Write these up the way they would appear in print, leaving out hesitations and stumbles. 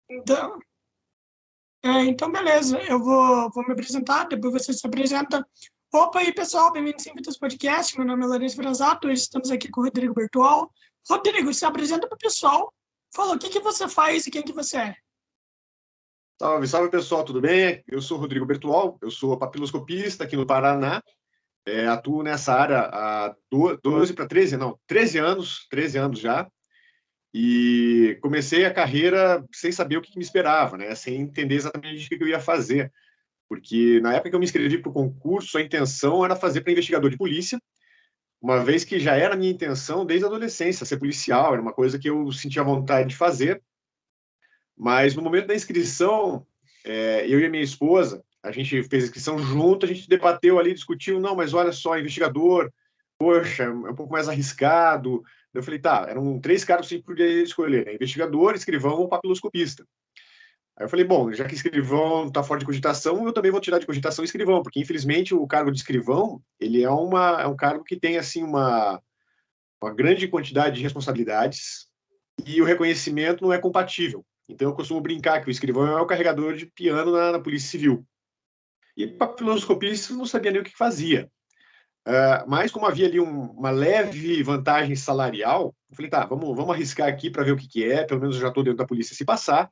Então, então beleza, eu vou me apresentar, depois você se apresenta. Opa aí, pessoal, bem-vindos ao Invitas Podcast. Meu nome é Lourenço Franzato, hoje estamos aqui com o Rodrigo Bertual. Rodrigo, se apresenta para o pessoal, fala o que você faz e quem que você é. Salve, salve pessoal, tudo bem? Eu sou o Rodrigo Bertual, eu sou papiloscopista aqui no Paraná, atuo nessa área há 12 para 13, não, 13 anos já, e comecei a carreira sem saber o que me esperava, né? Sem entender exatamente o que eu ia fazer, porque na época que eu me inscrevi para o concurso, a intenção era fazer para investigador de polícia, uma vez que já era a minha intenção desde a adolescência, ser policial, era uma coisa que eu sentia vontade de fazer, mas no momento da inscrição, eu e a minha esposa, a gente fez a inscrição junto, a gente debateu ali, discutiu, não, mas olha só, investigador, poxa, é um pouco mais arriscado. Eu falei, tá, eram 3 cargos que a gente podia escolher, né? Investigador, escrivão ou papiloscopista. Aí eu falei, bom, já que escrivão está fora de cogitação, eu também vou tirar de cogitação escrivão, porque infelizmente o cargo de escrivão, ele é um cargo que tem, assim, uma grande quantidade de responsabilidades e o reconhecimento não é compatível. Então, eu costumo brincar que o escrivão é o carregador de piano na Polícia Civil. E papiloscopista não sabia nem o que fazia. Mas, como havia ali uma leve vantagem salarial, eu falei, tá, vamos arriscar aqui para ver o que é, pelo menos eu já estou dentro da polícia se passar.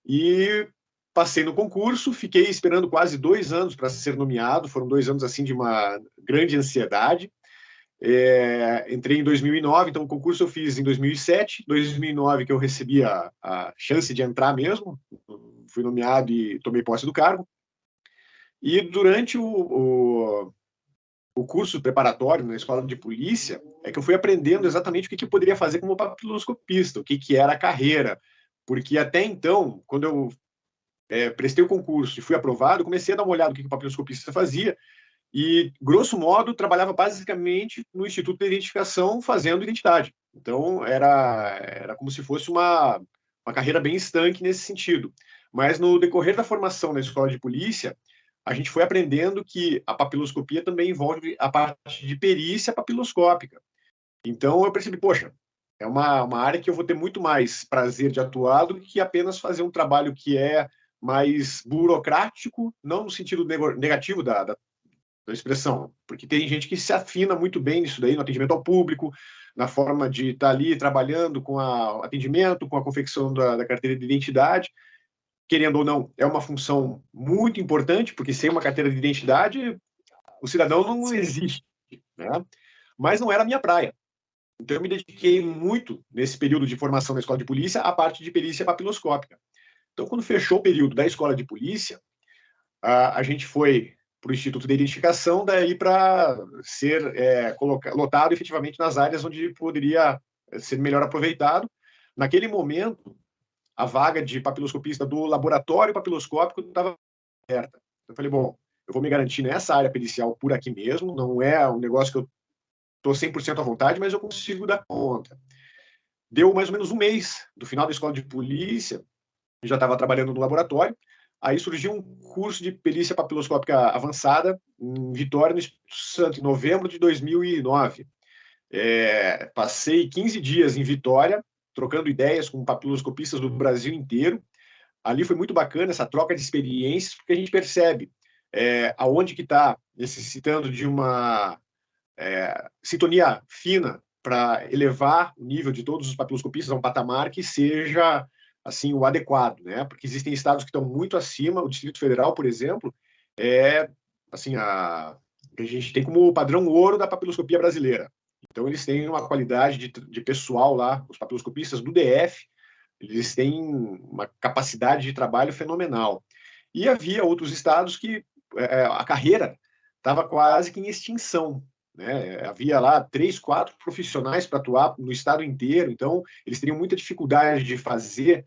E passei no concurso, fiquei esperando quase 2 anos para ser nomeado, foram 2 anos assim de uma grande ansiedade. Entrei em 2009, então o concurso eu fiz em 2007, 2009 que eu recebi a chance de entrar mesmo, fui nomeado e tomei posse do cargo. E durante o curso preparatório na escola de polícia, é que eu fui aprendendo exatamente o que eu poderia fazer como papiloscopista, o que era a carreira, porque até então, quando eu prestei o concurso e fui aprovado, comecei a dar uma olhada no que o papiloscopista fazia, e, grosso modo, trabalhava basicamente no Instituto de Identificação fazendo identidade. Então, era como se fosse uma carreira bem estanque nesse sentido. Mas, no decorrer da formação na escola de polícia, a gente foi aprendendo que a papiloscopia também envolve a parte de perícia papiloscópica. Então, eu percebi, poxa, é uma área que eu vou ter muito mais prazer de atuar do que apenas fazer um trabalho que é mais burocrático, não no sentido negativo da expressão, porque tem gente que se afina muito bem nisso daí, no atendimento ao público, na forma de estar ali trabalhando com o atendimento, com a confecção da carteira de identidade, querendo ou não, é uma função muito importante, porque sem uma carteira de identidade, o cidadão não existe, né? Mas não era a minha praia. Então, eu me dediquei muito, nesse período de formação na escola de polícia, à parte de perícia papiloscópica. Então, quando fechou o período da escola de polícia, a gente foi para o Instituto de Identificação, daí para ser lotado efetivamente nas áreas onde poderia ser melhor aproveitado. Naquele momento, a vaga de papiloscopista do laboratório papiloscópico estava aberta. Eu falei, bom, eu vou me garantir nessa área pericial por aqui mesmo, não é um negócio que eu estou 100% à vontade, mas eu consigo dar conta. Deu mais ou menos um mês do final da escola de polícia, já estava trabalhando no laboratório, aí surgiu um curso de perícia papiloscópica avançada em Vitória, no Espírito Santo, em novembro de 2009. Passei 15 dias em Vitória, trocando ideias com papiloscopistas do Brasil inteiro. Ali foi muito bacana essa troca de experiências, porque a gente percebe aonde que está necessitando de uma sintonia fina para elevar o nível de todos os papiloscopistas a um patamar que seja assim o adequado, né? Porque existem estados que estão muito acima. O Distrito Federal, por exemplo, é assim a gente tem como padrão ouro da papiloscopia brasileira. Então eles têm uma qualidade de pessoal lá, os papiloscopistas do DF, eles têm uma capacidade de trabalho fenomenal. E havia outros estados que a carreira estava quase que em extinção, né? Havia lá 3, 4 profissionais para atuar no estado inteiro, então eles teriam muita dificuldade de fazer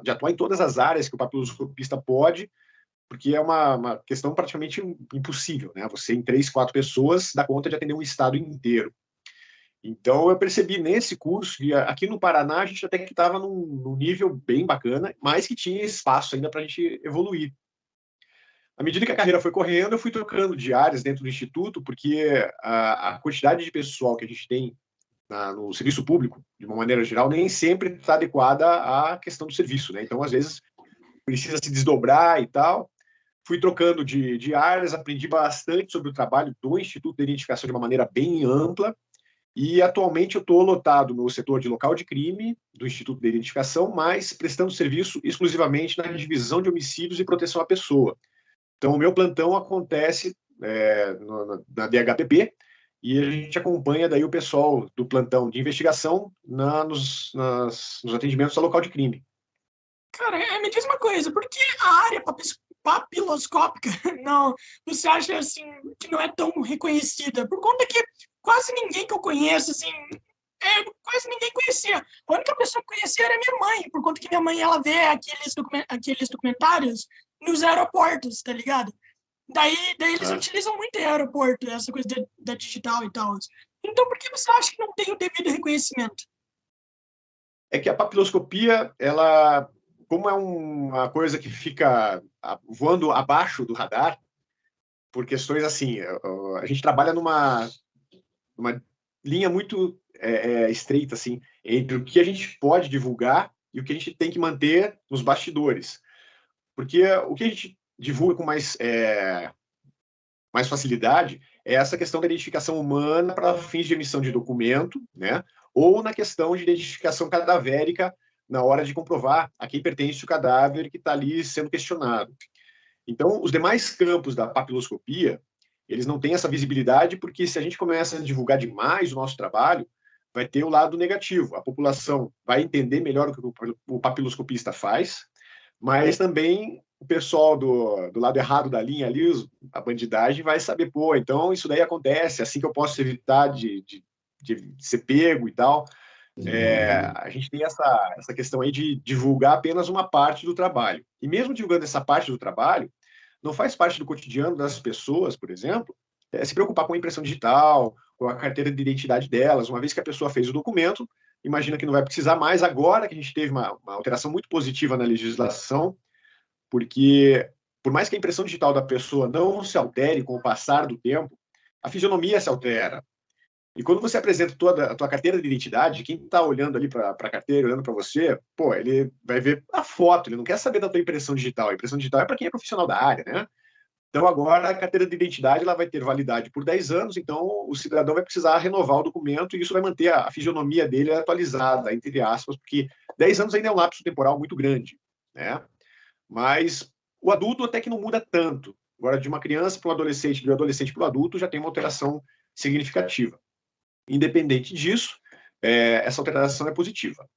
de atuar em todas as áreas que o papiloscopista pode, porque é uma questão praticamente impossível, né? Você em 3, 4 pessoas dá conta de atender um estado inteiro. Então eu percebi nesse curso que aqui no Paraná a gente até que estava num nível bem bacana, mas que tinha espaço ainda para a gente evoluir. À medida que a carreira foi correndo, eu fui trocando de áreas dentro do instituto, porque a quantidade de pessoal que a gente tem no serviço público, de uma maneira geral, nem sempre está adequada à questão do serviço, né? Então, às vezes, precisa se desdobrar e tal. Fui trocando de áreas, aprendi bastante sobre o trabalho do Instituto de Identificação de uma maneira bem ampla, e atualmente eu estou lotado no setor de local de crime do Instituto de Identificação, mas prestando serviço exclusivamente na divisão de homicídios e proteção à pessoa. Então, o meu plantão acontece na DHPP, e a gente acompanha daí o pessoal do plantão de investigação nos atendimentos ao local de crime. Cara, me diz uma coisa, por que a área papiloscópica não, você acha assim que não é tão reconhecida? Por conta que quase ninguém que eu conheço, assim, quase ninguém conhecia. A única pessoa que conhecia era minha mãe, por conta que minha mãe ela vê aqueles documentários nos aeroportos, tá ligado? Daí eles utilizam muito em aeroporto, essa coisa da digital e tal. Então, por que você acha que não tem o devido reconhecimento? É que a papiloscopia, ela, como é uma coisa que fica voando abaixo do radar, por questões assim, a gente trabalha numa linha muito estreita, assim, entre o que a gente pode divulgar e o que a gente tem que manter nos bastidores. Porque o que a gente divulga com mais facilidade é essa questão da identificação humana para fins de emissão de documento, né? Ou na questão de identificação cadavérica na hora de comprovar a quem pertence o cadáver que está ali sendo questionado. Então, os demais campos da papiloscopia, eles não têm essa visibilidade porque se a gente começa a divulgar demais o nosso trabalho, vai ter o lado negativo. A população vai entender melhor o que o papiloscopista faz, mas também o pessoal do lado errado da linha ali, a bandidagem, vai saber, pô, então isso daí acontece, assim que eu posso evitar de ser pego e tal. A gente tem essa questão aí de divulgar apenas uma parte do trabalho. E mesmo divulgando essa parte do trabalho, não faz parte do cotidiano das pessoas, por exemplo, se preocupar com a impressão digital, com a carteira de identidade delas. Uma vez que a pessoa fez o documento, imagina que não vai precisar mais. Agora que a gente teve uma alteração muito positiva na legislação, porque por mais que a impressão digital da pessoa não se altere com o passar do tempo, a fisionomia se altera. E quando você apresenta toda a tua carteira de identidade, quem está olhando ali para a carteira, olhando para você, pô, ele vai ver a foto, ele não quer saber da tua impressão digital. A impressão digital é para quem é profissional da área, né? Então, agora, a carteira de identidade ela vai ter validade por 10 anos, então o cidadão vai precisar renovar o documento e isso vai manter a fisionomia dele atualizada, entre aspas, porque 10 anos ainda é um lapso temporal muito grande, né? Mas o adulto até que não muda tanto. Agora, de uma criança para um adolescente, de um adolescente para o adulto, já tem uma alteração significativa. Independente disso, essa alteração é positiva.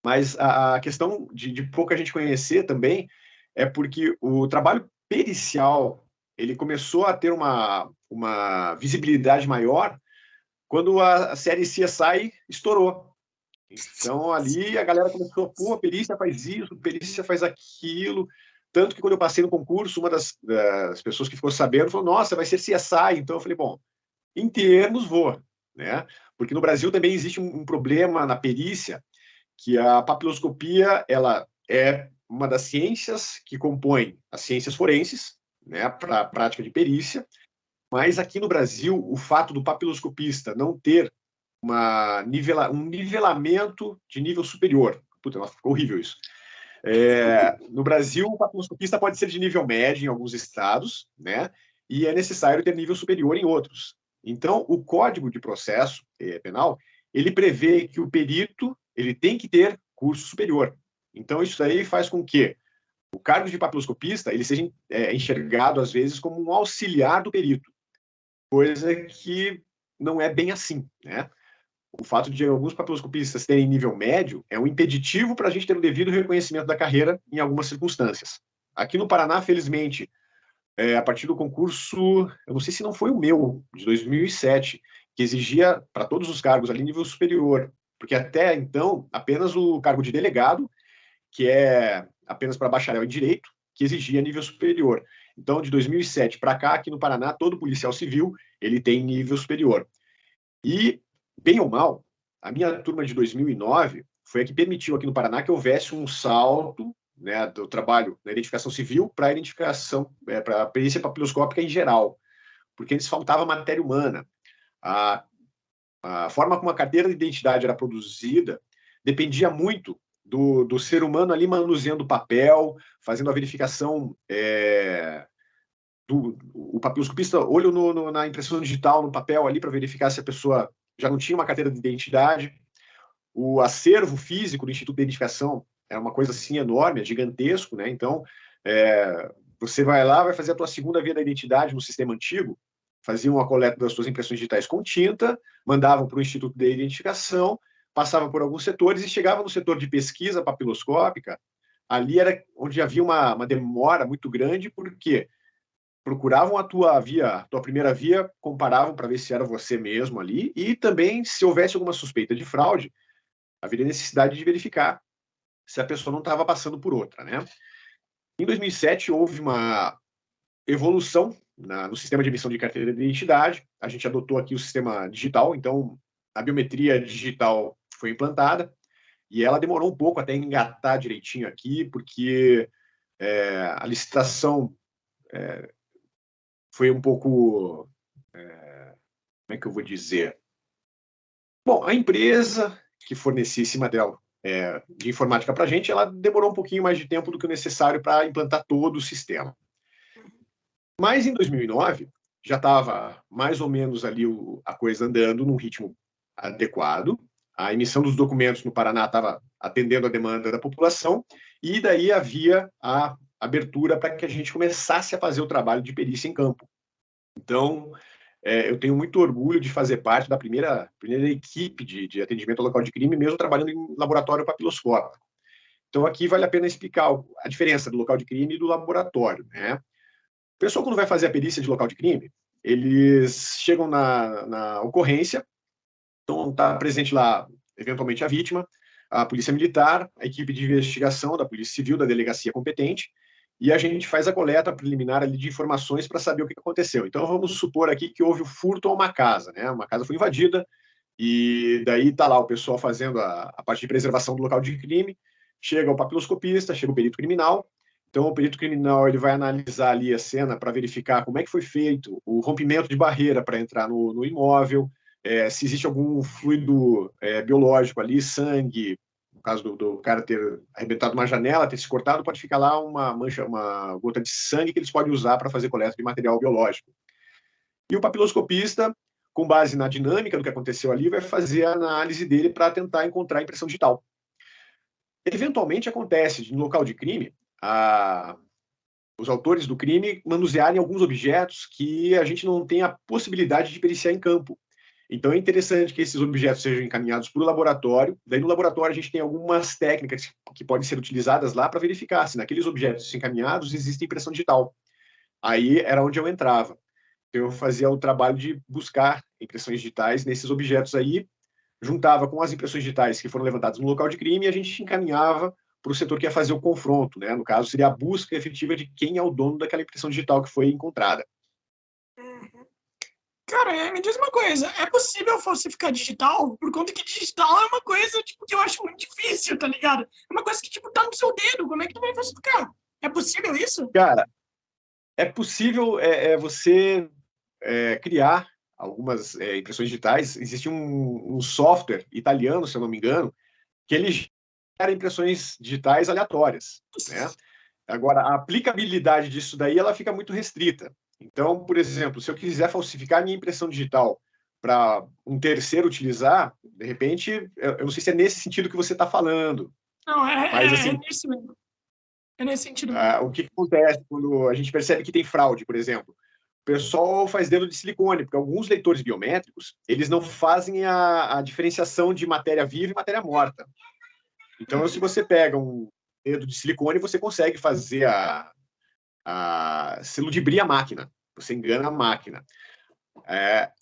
Mas a questão de pouca gente conhecer também é porque o trabalho pericial ele começou a ter uma visibilidade maior quando a série CSI estourou. Então, ali a galera começou, pô, a perícia faz isso, a perícia faz aquilo. Tanto que quando eu passei no concurso, uma das pessoas que ficou sabendo falou, nossa, vai ser CSI. Então, eu falei, bom, em termos, vou, né? Porque no Brasil também existe um problema na perícia, que a papiloscopia, ela é uma das ciências que compõem as ciências forenses, né, para a prática de perícia, mas aqui no Brasil, o fato do papiloscopista não ter um nivelamento de nível superior. Puta, nossa, ficou horrível isso. No Brasil, o papiloscopista pode ser de nível médio em alguns estados, né? E é necessário ter nível superior em outros. Então, o Código de Processo Penal, ele prevê que o perito ele tem que ter curso superior. Então, isso aí faz com que o cargo de papiloscopista ele seja enxergado, às vezes, como um auxiliar do perito, coisa que não é bem assim, né? O fato de alguns papiloscopistas terem nível médio é um impeditivo para a gente ter o devido reconhecimento da carreira em algumas circunstâncias. Aqui no Paraná, felizmente, a partir do concurso, eu não sei se não foi o meu, de 2007, que exigia para todos os cargos ali nível superior, porque até então, apenas o cargo de delegado, que é apenas para bacharel em direito, que exigia nível superior. Então, de 2007 para cá, aqui no Paraná, todo policial civil ele tem nível superior. E, bem ou mal, a minha turma de 2009 foi a que permitiu aqui no Paraná que houvesse um salto, né, do trabalho da identificação civil para a identificação, para a perícia papiloscópica em geral, porque antes faltava matéria humana. a forma como a carteira de identidade era produzida dependia muito do ser humano ali manuseando o papel, fazendo a verificação. O papiloscopista, olho na impressão digital, no papel ali, para verificar se a pessoa já não tinha uma carteira de identidade. O acervo físico do Instituto de Identificação é uma coisa assim enorme, é gigantesco, né? Então, você vai lá, vai fazer a tua segunda via da identidade no sistema antigo, faziam a coleta das suas impressões digitais com tinta, mandavam para o Instituto de Identificação, passava por alguns setores e chegava no setor de pesquisa papiloscópica. Ali era onde havia uma demora muito grande, porque procuravam a tua primeira via, comparavam para ver se era você mesmo ali, e também, se houvesse alguma suspeita de fraude, haveria necessidade de verificar se a pessoa não estava passando por outra, né? Em 2007, houve uma evolução no sistema de emissão de carteira de identidade. A gente adotou aqui o sistema digital, então a biometria digital foi implantada, e ela demorou um pouco até engatar direitinho aqui, porque a licitação foi um pouco... como é que eu vou dizer? Bom, a empresa que fornecia esse material de informática para a gente, ela demorou um pouquinho mais de tempo do que o necessário para implantar todo o sistema. Mas em 2009, já estava mais ou menos ali a coisa andando num ritmo adequado, a emissão dos documentos no Paraná estava atendendo a demanda da população, e daí havia a abertura para que a gente começasse a fazer o trabalho de perícia em campo. Então, eu tenho muito orgulho de fazer parte da primeira equipe de atendimento ao local de crime, mesmo trabalhando em laboratório papiloscópico. Então, aqui vale a pena explicar a diferença do local de crime e do laboratório, né? O pessoal, quando vai fazer a perícia de local de crime, eles chegam na ocorrência, então está presente lá, eventualmente, a vítima, a polícia militar, a equipe de investigação da polícia civil, da delegacia competente, e a gente faz a coleta preliminar ali de informações para saber o que aconteceu. Então, vamos supor aqui que houve o furto a uma casa, né? Uma casa foi invadida, e daí está lá o pessoal fazendo a parte de preservação do local de crime, chega o papiloscopista, chega o perito criminal. Então, o perito criminal ele vai analisar ali a cena para verificar como é que foi feito o rompimento de barreira para entrar no imóvel, se existe algum fluido biológico ali, sangue. No caso do cara ter arrebentado uma janela, ter se cortado, pode ficar lá uma mancha, uma gota de sangue que eles podem usar para fazer coleta de material biológico. E o papiloscopista, com base na dinâmica do que aconteceu ali, vai fazer a análise dele para tentar encontrar a impressão digital. Eventualmente acontece, no local de crime, os autores do crime manusearem alguns objetos que a gente não tem a possibilidade de periciar em campo. Então é interessante que esses objetos sejam encaminhados para o laboratório. Daí no laboratório a gente tem algumas técnicas que podem ser utilizadas lá para verificar se naqueles objetos encaminhados existe impressão digital. Aí era onde eu entrava. Eu fazia o trabalho de buscar impressões digitais nesses objetos aí, juntava com as impressões digitais que foram levantadas no local de crime e a gente encaminhava para o setor que ia fazer o confronto, né? No caso, seria a busca efetiva de quem é o dono daquela impressão digital que foi encontrada. Cara, me diz uma coisa, é possível falsificar digital? Por conta que digital é uma coisa, tipo, que eu acho muito difícil, tá ligado? É uma coisa que, tipo, tá no seu dedo, como é que tu vai falsificar? É possível isso? Cara, é possível você criar algumas impressões digitais. Existe um software italiano, se eu não me engano, que ele gera impressões digitais aleatórias, né? Agora, a aplicabilidade disso daí, ela fica muito restrita. Então, por exemplo, se eu quiser falsificar a minha impressão digital para um terceiro utilizar, de repente, eu não sei se é nesse sentido que você está falando, Não, mas, assim, nesse mesmo. É nesse sentido mesmo. o que acontece quando a gente percebe que tem fraude, por exemplo? O pessoal faz dedo de silicone, porque alguns leitores biométricos, eles não fazem a diferenciação de matéria viva e matéria morta. Então, se você pega um dedo de silicone, você consegue fazer se ludibria a máquina. Você engana a máquina.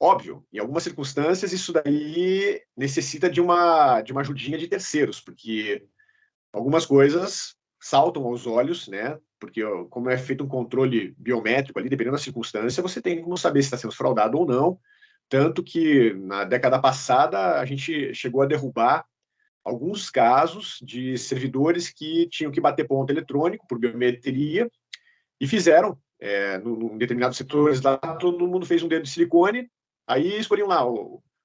Óbvio, em algumas circunstâncias, isso daí necessita de uma ajudinha de terceiros, porque algumas coisas saltam aos olhos, né? Porque como é feito um controle biométrico ali, dependendo da circunstância, você tem como saber se está sendo fraudado ou não. Tanto que, na década passada, a gente chegou a derrubar alguns casos de servidores que tinham que bater ponto eletrônico por biometria e fizeram, em determinados setores lá, todo mundo fez um dedo de silicone, aí escolhiam lá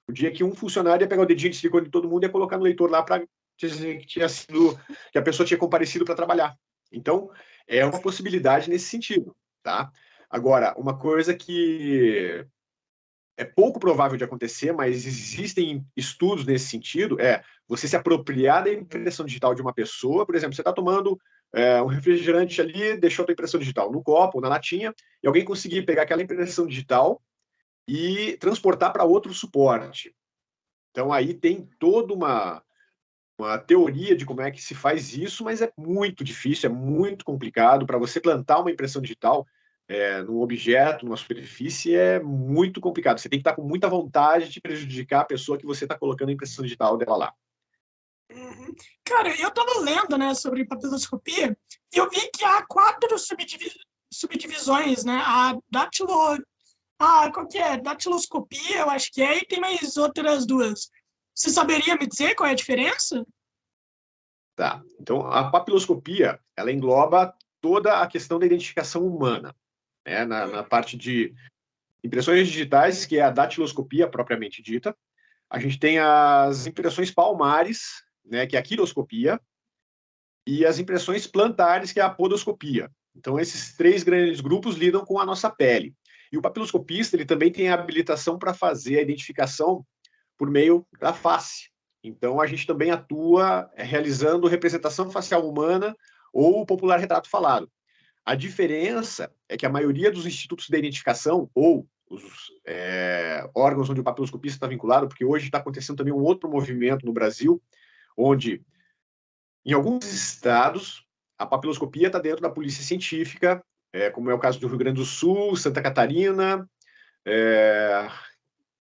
O dia que um funcionário ia pegar o dedinho de silicone de todo mundo e ia colocar no leitor lá para dizer que a pessoa tinha comparecido para trabalhar. Então, é uma possibilidade nesse sentido, tá? Agora, uma coisa que é pouco provável de acontecer, mas existem estudos nesse sentido, é você se apropriar da impressão digital de uma pessoa. Por exemplo, você está tomando um refrigerante ali, deixou a tua impressão digital no copo, na latinha, e alguém conseguir pegar aquela impressão digital e transportar para outro suporte. Então, aí tem toda uma teoria de como é que se faz isso, mas é muito difícil, é muito complicado. Para você plantar uma impressão digital num objeto, numa superfície, é muito complicado. Você tem que estar com muita vontade de prejudicar a pessoa que você está colocando a impressão digital dela lá. Uhum. Cara, eu estava lendo, né, sobre papiloscopia e eu vi que há 4 subdivisões, né? Qual que é? Datiloscopia, eu acho que é, e tem mais outras 2. Você saberia me dizer qual é a diferença? Tá. Então, a papiloscopia, ela engloba toda a questão da identificação humana, né? Na parte de impressões digitais, que é a datiloscopia propriamente dita. A gente tem as impressões palmares, né, que é a quiroscopia, e as impressões plantares, que é a podoscopia. Então, esses 3 grandes grupos lidam com a nossa pele. E o papiloscopista, ele também tem a habilitação para fazer a identificação por meio da face. Então, a gente também atua realizando representação facial humana ou o popular retrato falado. A diferença é que a maioria dos institutos de identificação ou os órgãos onde o papiloscopista está vinculado, porque hoje está acontecendo também um outro movimento no Brasil, onde, em alguns estados, a papiloscopia está dentro da polícia científica, como é o caso do Rio Grande do Sul, Santa Catarina.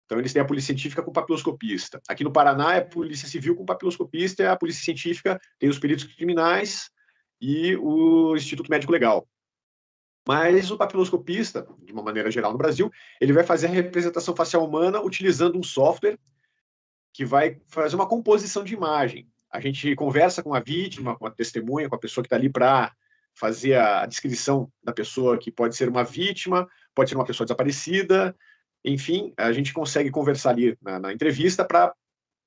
Então, eles têm a polícia científica com papiloscopista. Aqui no Paraná é a polícia civil com papiloscopista, e a polícia científica tem os peritos criminais e o Instituto Médico Legal. Mas o papiloscopista, de uma maneira geral no Brasil, ele vai fazer a representação facial humana utilizando um software que vai fazer uma composição de imagem. A gente conversa com a vítima, com a testemunha, com a pessoa que está ali para fazer a descrição da pessoa, que pode ser uma vítima, pode ser uma pessoa desaparecida. Enfim, a gente consegue conversar ali na entrevista para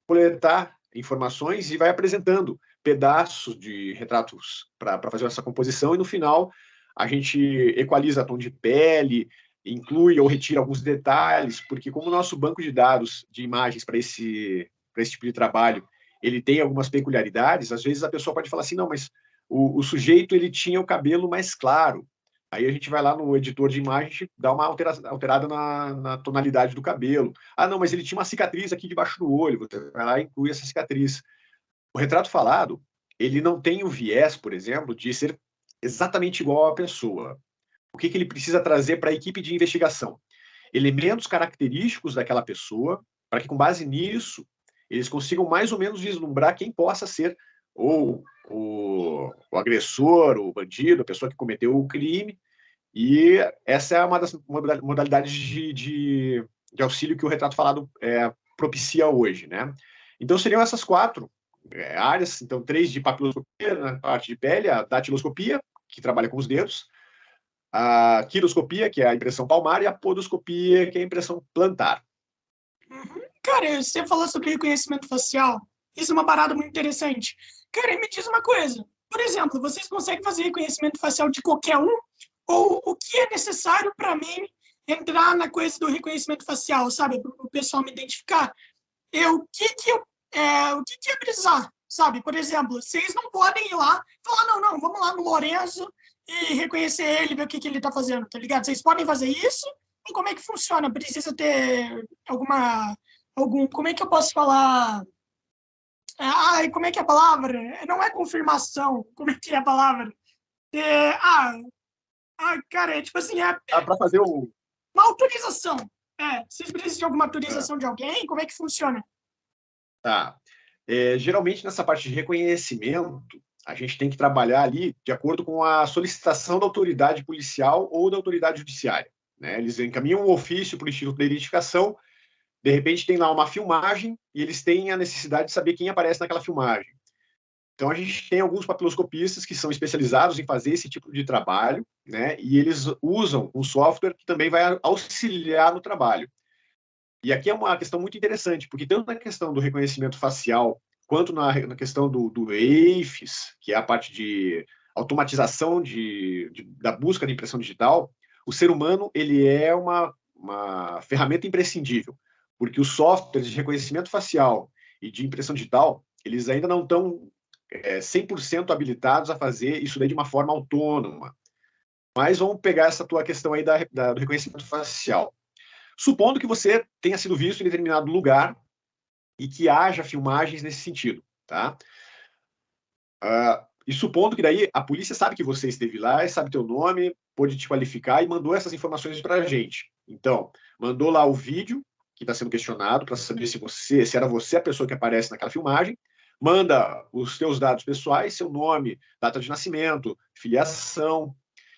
coletar informações e vai apresentando pedaços de retratos para fazer essa composição, e no final a gente equaliza tom de pele, inclui ou retira alguns detalhes, porque como o nosso banco de dados de imagens para esse tipo de trabalho, ele tem algumas peculiaridades. Às vezes a pessoa pode falar assim, não, mas o sujeito ele tinha o cabelo mais claro. Aí a gente vai lá no editor de imagem e dá uma alterada na tonalidade do cabelo. Ah, não, mas ele tinha uma cicatriz aqui debaixo do olho. Você vai lá e inclui essa cicatriz. O retrato falado, ele não tem o viés, por exemplo, de ser exatamente igual à pessoa. O que ele precisa trazer para a equipe de investigação? Elementos característicos daquela pessoa, para que, com base nisso, eles consigam mais ou menos vislumbrar quem possa ser ou o agressor, o bandido, a pessoa que cometeu o crime. E essa é uma das modalidades de auxílio que o retrato falado propicia hoje, né? Então, seriam essas 4 áreas. Então, 3 de papiloscopia, na parte de pele, a datiloscopia, que trabalha com os dedos, a quiroscopia, que é a impressão palmar, e a podoscopia, que é a impressão plantar. Uhum. Cara, você falou sobre reconhecimento facial. Isso é uma parada muito interessante. Cara, me diz uma coisa. Por exemplo, vocês conseguem fazer reconhecimento facial de qualquer um? Ou o que é necessário para mim entrar na coisa do reconhecimento facial, sabe? Para o pessoal me identificar. O que que é precisar, sabe? Por exemplo, vocês não podem ir lá e falar, não, vamos lá no Lourenço e reconhecer ele, ver o que ele está fazendo, tá ligado? Vocês podem fazer isso? Ou como é que funciona? Precisa ter como é que eu posso falar? Como é que é a palavra? Não é confirmação. Como é que é a palavra? É, cara, é tipo assim, Para fazer o. uma autorização. Vocês precisam de alguma autorização de alguém? Como é que funciona? Tá. Geralmente, nessa parte de reconhecimento, a gente tem que trabalhar ali de acordo com a solicitação da autoridade policial ou da autoridade judiciária, né? Eles encaminham um ofício para o Instituto de Identificação, de repente tem lá uma filmagem e eles têm a necessidade de saber quem aparece naquela filmagem. Então, a gente tem alguns papiloscopistas que são especializados em fazer esse tipo de trabalho, né? E eles usam um software que também vai auxiliar no trabalho. E aqui é uma questão muito interessante, porque tanto na questão do reconhecimento facial, quanto na questão do EIFES, que é a parte de automatização da busca de impressão digital, o ser humano ele é uma ferramenta imprescindível, porque os softwares de reconhecimento facial e de impressão digital, eles ainda não estão 100% habilitados a fazer isso daí de uma forma autônoma. Mas vamos pegar essa tua questão aí do reconhecimento facial. Supondo que você tenha sido visto em determinado lugar e que haja filmagens nesse sentido, tá? E supondo que daí a polícia sabe que você esteve lá, sabe teu nome, pôde te qualificar e mandou essas informações para a gente. Então, mandou lá o vídeo que está sendo questionado para saber se era você a pessoa que aparece naquela filmagem, manda os teus dados pessoais, seu nome, data de nascimento, filiação,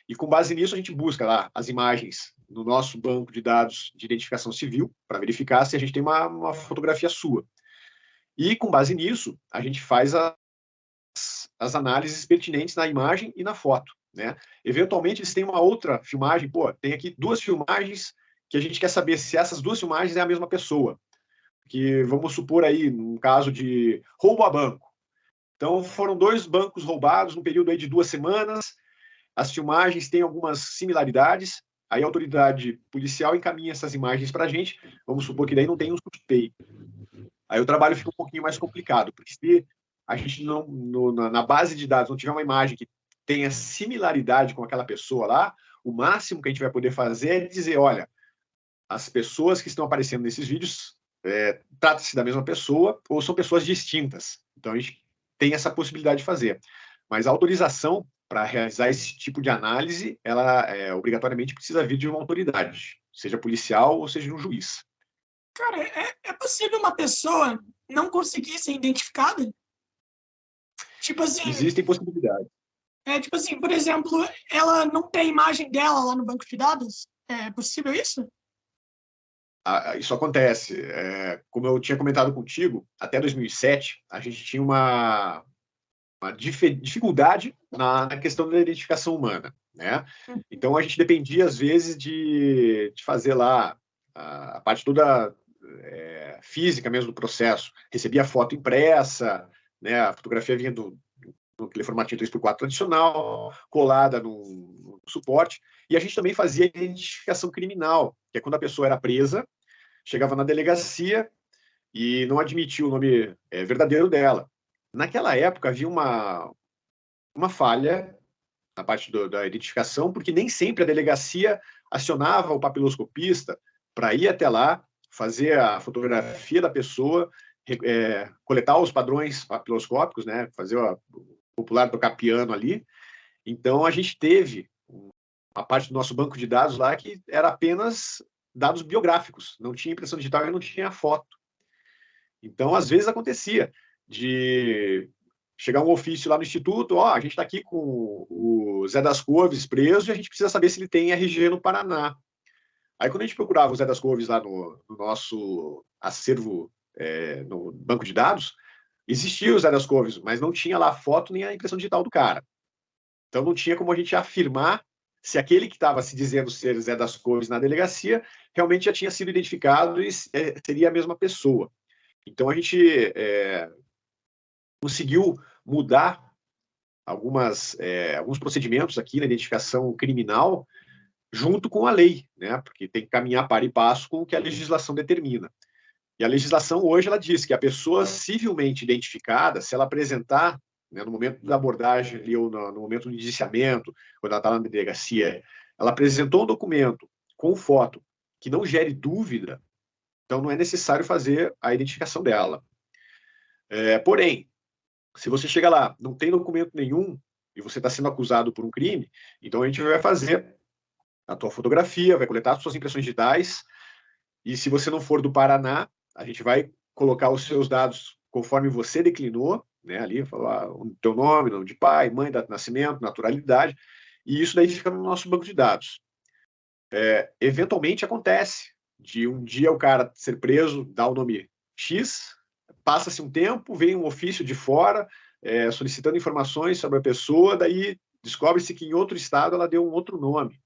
e com base nisso a gente busca lá as imagens no nosso banco de dados de identificação civil para verificar se a gente tem uma fotografia sua. E com base nisso, a gente faz as análises pertinentes na imagem e na foto, né? Eventualmente, eles têm uma outra filmagem, pô, tem aqui 2 filmagens que a gente quer saber se essas 2 filmagens é a mesma pessoa. Que vamos supor aí, num caso de roubo a banco. Então, foram 2 bancos roubados num período aí de 2 semanas, as filmagens têm algumas similaridades, aí a autoridade policial encaminha essas imagens para a gente, vamos supor que daí não tem um suspeito. Aí o trabalho fica um pouquinho mais complicado, porque se a gente não, na base de dados não tiver uma imagem que tenha similaridade com aquela pessoa lá, o máximo que a gente vai poder fazer é dizer, olha, as pessoas que estão aparecendo nesses vídeos trata-se da mesma pessoa ou são pessoas distintas. Então a gente tem essa possibilidade de fazer. Mas a autorização para realizar esse tipo de análise, ela obrigatoriamente precisa vir de uma autoridade, seja policial ou seja um juiz. Cara, é possível uma pessoa não conseguir ser identificada? Tipo assim, Existem possibilidades. tipo assim, por exemplo, ela não tem a imagem dela lá no banco de dados? É possível isso? Isso acontece. Como eu tinha comentado contigo, até 2007, a gente tinha uma dificuldade na questão da identificação humana, né? Então, a gente dependia, às vezes, de fazer lá a parte toda física mesmo do processo. Recebia a foto impressa, né? A fotografia vinha aquele formatinho 3x4 tradicional, colada no suporte, e a gente também fazia identificação criminal, que é quando a pessoa era presa, chegava na delegacia e não admitia o nome verdadeiro dela. Naquela época havia uma falha na parte da identificação, porque nem sempre a delegacia acionava o papiloscopista para ir até lá, fazer a fotografia da pessoa, coletar os padrões papiloscópicos, né, fazer o popular tocar piano ali. Então, a gente teve uma parte do nosso banco de dados lá que era apenas dados biográficos, não tinha impressão digital e não tinha foto. Então, às vezes acontecia de chegar um ofício lá no instituto, a gente está aqui com o Zé das Couves preso e a gente precisa saber se ele tem RG no Paraná. Aí, quando a gente procurava o Zé das Couves lá no nosso acervo, no banco de dados, existia o Zé das Couves, mas não tinha lá a foto nem a impressão digital do cara. Então, não tinha como a gente afirmar se aquele que estava se dizendo ser Zé das Couves na delegacia realmente já tinha sido identificado e seria a mesma pessoa. Então, a gente conseguiu mudar alguns procedimentos aqui na identificação criminal junto com a lei, né? Porque tem que caminhar para e passo com o que a legislação determina. E a legislação hoje ela diz que a pessoa civilmente identificada, se ela apresentar, né, no momento da abordagem ali, ou no momento do indiciamento, quando ela está na delegacia, ela apresentou um documento com foto que não gere dúvida, então não é necessário fazer a identificação dela. Porém, se você chega lá, não tem documento nenhum e você está sendo acusado por um crime, então a gente vai fazer a tua fotografia, vai coletar as suas impressões digitais, e se você não for do Paraná, a gente vai colocar os seus dados conforme você declinou, né, ali, falar o teu nome de pai, mãe, data de nascimento, naturalidade, e isso daí fica no nosso banco de dados. Eventualmente acontece de um dia o cara ser preso, dar o nome X, passa-se um tempo, vem um ofício de fora, solicitando informações sobre a pessoa, daí descobre-se que em outro estado ela deu um outro nome.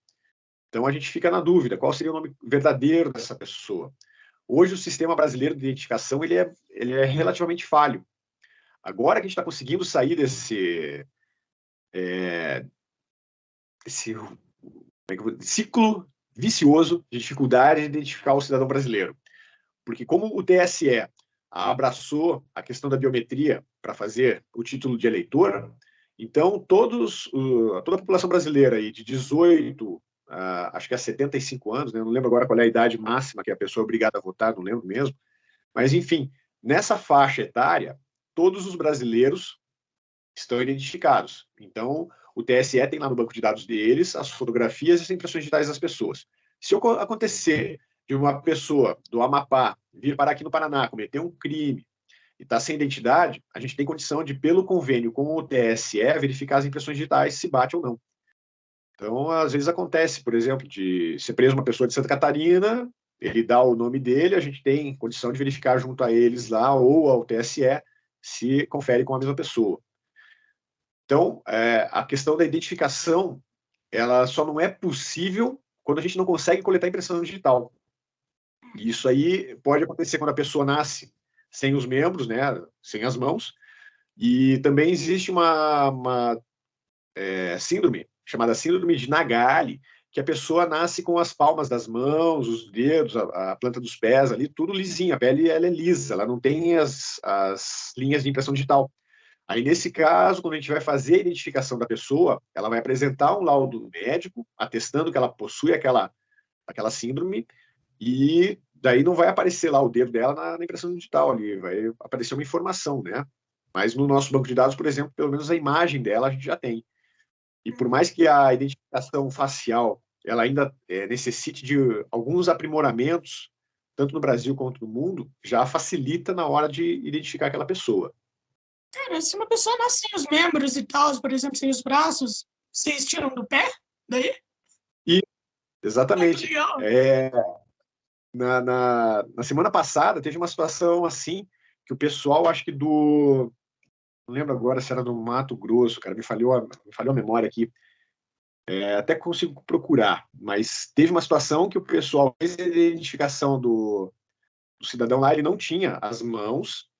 Então a gente fica na dúvida, qual seria o nome verdadeiro dessa pessoa? Hoje o sistema brasileiro de identificação ele é relativamente falho. Agora que a gente está conseguindo sair desse ciclo vicioso de dificuldade de identificar o cidadão brasileiro. Porque como o TSE abraçou a questão da biometria para fazer o título de eleitor, então toda a população brasileira aí de 18 acho que a 75 anos, né? Não lembro agora qual é a idade máxima que a pessoa é obrigada a votar, não lembro mesmo, mas enfim, nessa faixa etária, todos os brasileiros estão identificados. Então, o TSE tem lá no banco de dados deles as fotografias e as impressões digitais das pessoas. Se acontecer de uma pessoa do Amapá vir parar aqui no Paraná, cometer um crime e está sem identidade, a gente tem condição de, pelo convênio com o TSE, verificar as impressões digitais se bate ou não. Então, às vezes acontece, por exemplo, de ser preso uma pessoa de Santa Catarina, ele dá o nome dele, a gente tem condição de verificar junto a eles lá ou ao TSE se confere com a mesma pessoa. Então, a questão da identificação, ela só não é possível quando a gente não consegue coletar impressão digital. E isso aí pode acontecer quando a pessoa nasce sem os membros, né, sem as mãos. E também existe uma síndrome, chamada síndrome de Nagali, que a pessoa nasce com as palmas das mãos, os dedos, a planta dos pés ali, tudo lisinho, a pele ela é lisa, ela não tem as linhas de impressão digital. Aí, nesse caso, quando a gente vai fazer a identificação da pessoa, ela vai apresentar um laudo médico atestando que ela possui aquela síndrome e daí não vai aparecer lá o dedo dela na impressão digital ali, vai aparecer uma informação, né? Mas no nosso banco de dados, por exemplo, pelo menos a imagem dela a gente já tem. E por mais que a identificação facial ela ainda necessite de alguns aprimoramentos, tanto no Brasil quanto no mundo, já facilita na hora de identificar aquela pessoa. Cara, se uma pessoa nasce sem os membros e tal, por exemplo, sem os braços, vocês tiram do pé? Daí? E, Ah, que exatamente. legal. Na semana passada, teve uma situação assim, que o pessoal, acho que do... Não lembro agora se era do Mato Grosso, cara, me falhou a memória aqui. Até consigo procurar, mas teve uma situação que o pessoal fez a identificação do cidadão lá, ele não tinha as mãos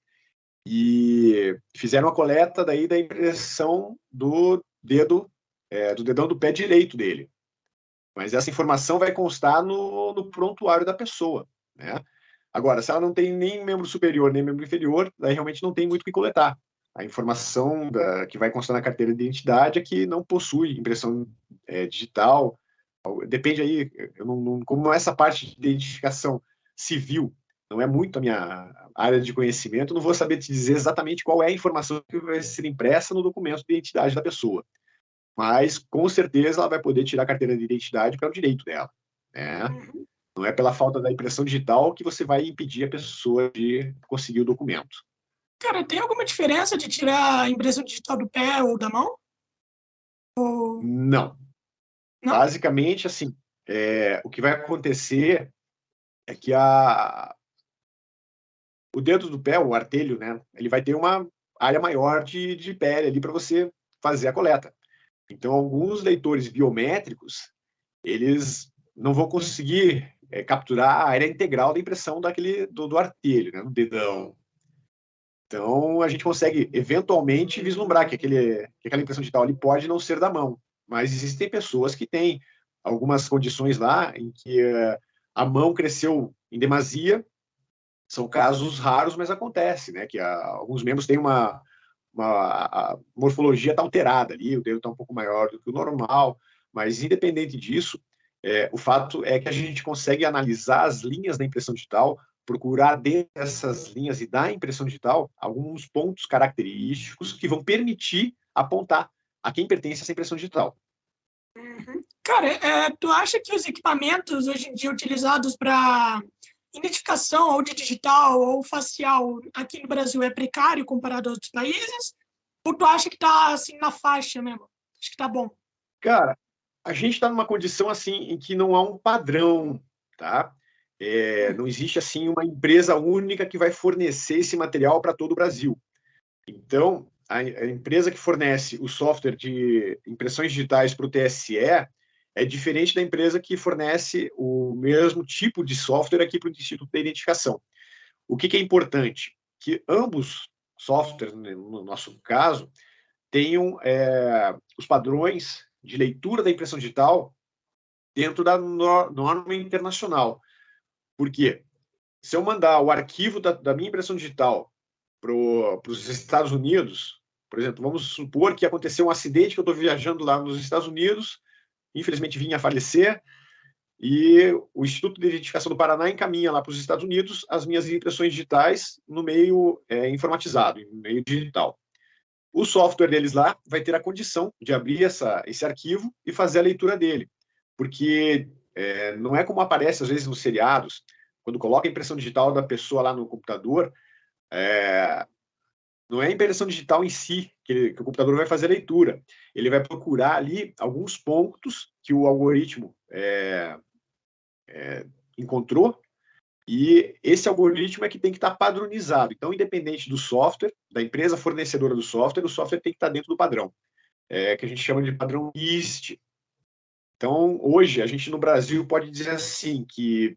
e fizeram a coleta daí da impressão do dedo, do dedão do pé direito dele. Mas essa informação vai constar no prontuário da pessoa, né? Agora, se ela não tem nem membro superior nem membro inferior, daí realmente não tem muito o que coletar. A informação que vai constar na carteira de identidade é que não possui impressão digital. Depende aí, como essa parte de identificação civil não é muito a minha área de conhecimento, não vou saber te dizer exatamente qual é a informação que vai ser impressa no documento de identidade da pessoa. Mas, com certeza, ela vai poder tirar a carteira de identidade para o direito dela, né? Uhum. Não é pela falta da impressão digital que você vai impedir a pessoa de conseguir o documento. Cara, tem alguma diferença de tirar a impressão digital do pé ou da mão? Ou Não. não? Basicamente, assim, o que vai acontecer é que o dedo do pé, o artelho, né, ele vai ter uma área maior de pele ali para você fazer a coleta. Então, alguns leitores biométricos, eles não vão conseguir capturar a área integral da impressão do artelho, né, do dedão. Então, a gente consegue, eventualmente, vislumbrar que aquela impressão digital ali pode não ser da mão. Mas existem pessoas que têm algumas condições lá em que a mão cresceu em demasia. São casos raros, mas acontece, né? Que alguns membros têm a morfologia está alterada ali, o dedo está um pouco maior do que o normal, mas independente disso, o fato é que a gente consegue analisar as linhas da impressão digital, procurar dentro dessas linhas e da impressão digital alguns pontos característicos que vão permitir apontar a quem pertence essa impressão digital. Uhum. Cara, tu acha que os equipamentos hoje em dia utilizados para identificação ou de digital ou facial aqui no Brasil é precário comparado a outros países? Ou tu acha que tá assim na faixa mesmo? Acho que tá bom. Cara, a gente está numa condição assim em que não há um padrão, tá? Não existe assim uma empresa única que vai fornecer esse material para todo o Brasil. Então, a empresa que fornece o software de impressões digitais para o TSE, é diferente da empresa que fornece o mesmo tipo de software aqui para o Instituto de Identificação. O que é importante? Que ambos softwares, no nosso caso, tenham os padrões de leitura da impressão digital dentro da norma internacional. Por quê? Se eu mandar o arquivo da minha impressão digital para os Estados Unidos, por exemplo, vamos supor que aconteceu um acidente, que eu estou viajando lá nos Estados Unidos, infelizmente vim a falecer, e o Instituto de Identificação do Paraná encaminha lá para os Estados Unidos as minhas impressões digitais no meio informatizado, no meio digital. O software deles lá vai ter a condição de abrir esse arquivo e fazer a leitura dele, porque não é como aparece às vezes nos seriados, quando coloca a impressão digital da pessoa lá no computador, não é a impressão digital em si que o computador vai fazer a leitura. Ele vai procurar ali alguns pontos que o algoritmo encontrou, e esse algoritmo é que tem que estar padronizado. Então, independente do software, da empresa fornecedora do software, o software tem que estar dentro do padrão, que a gente chama de padrão NIST. Então, hoje, a gente no Brasil pode dizer assim, que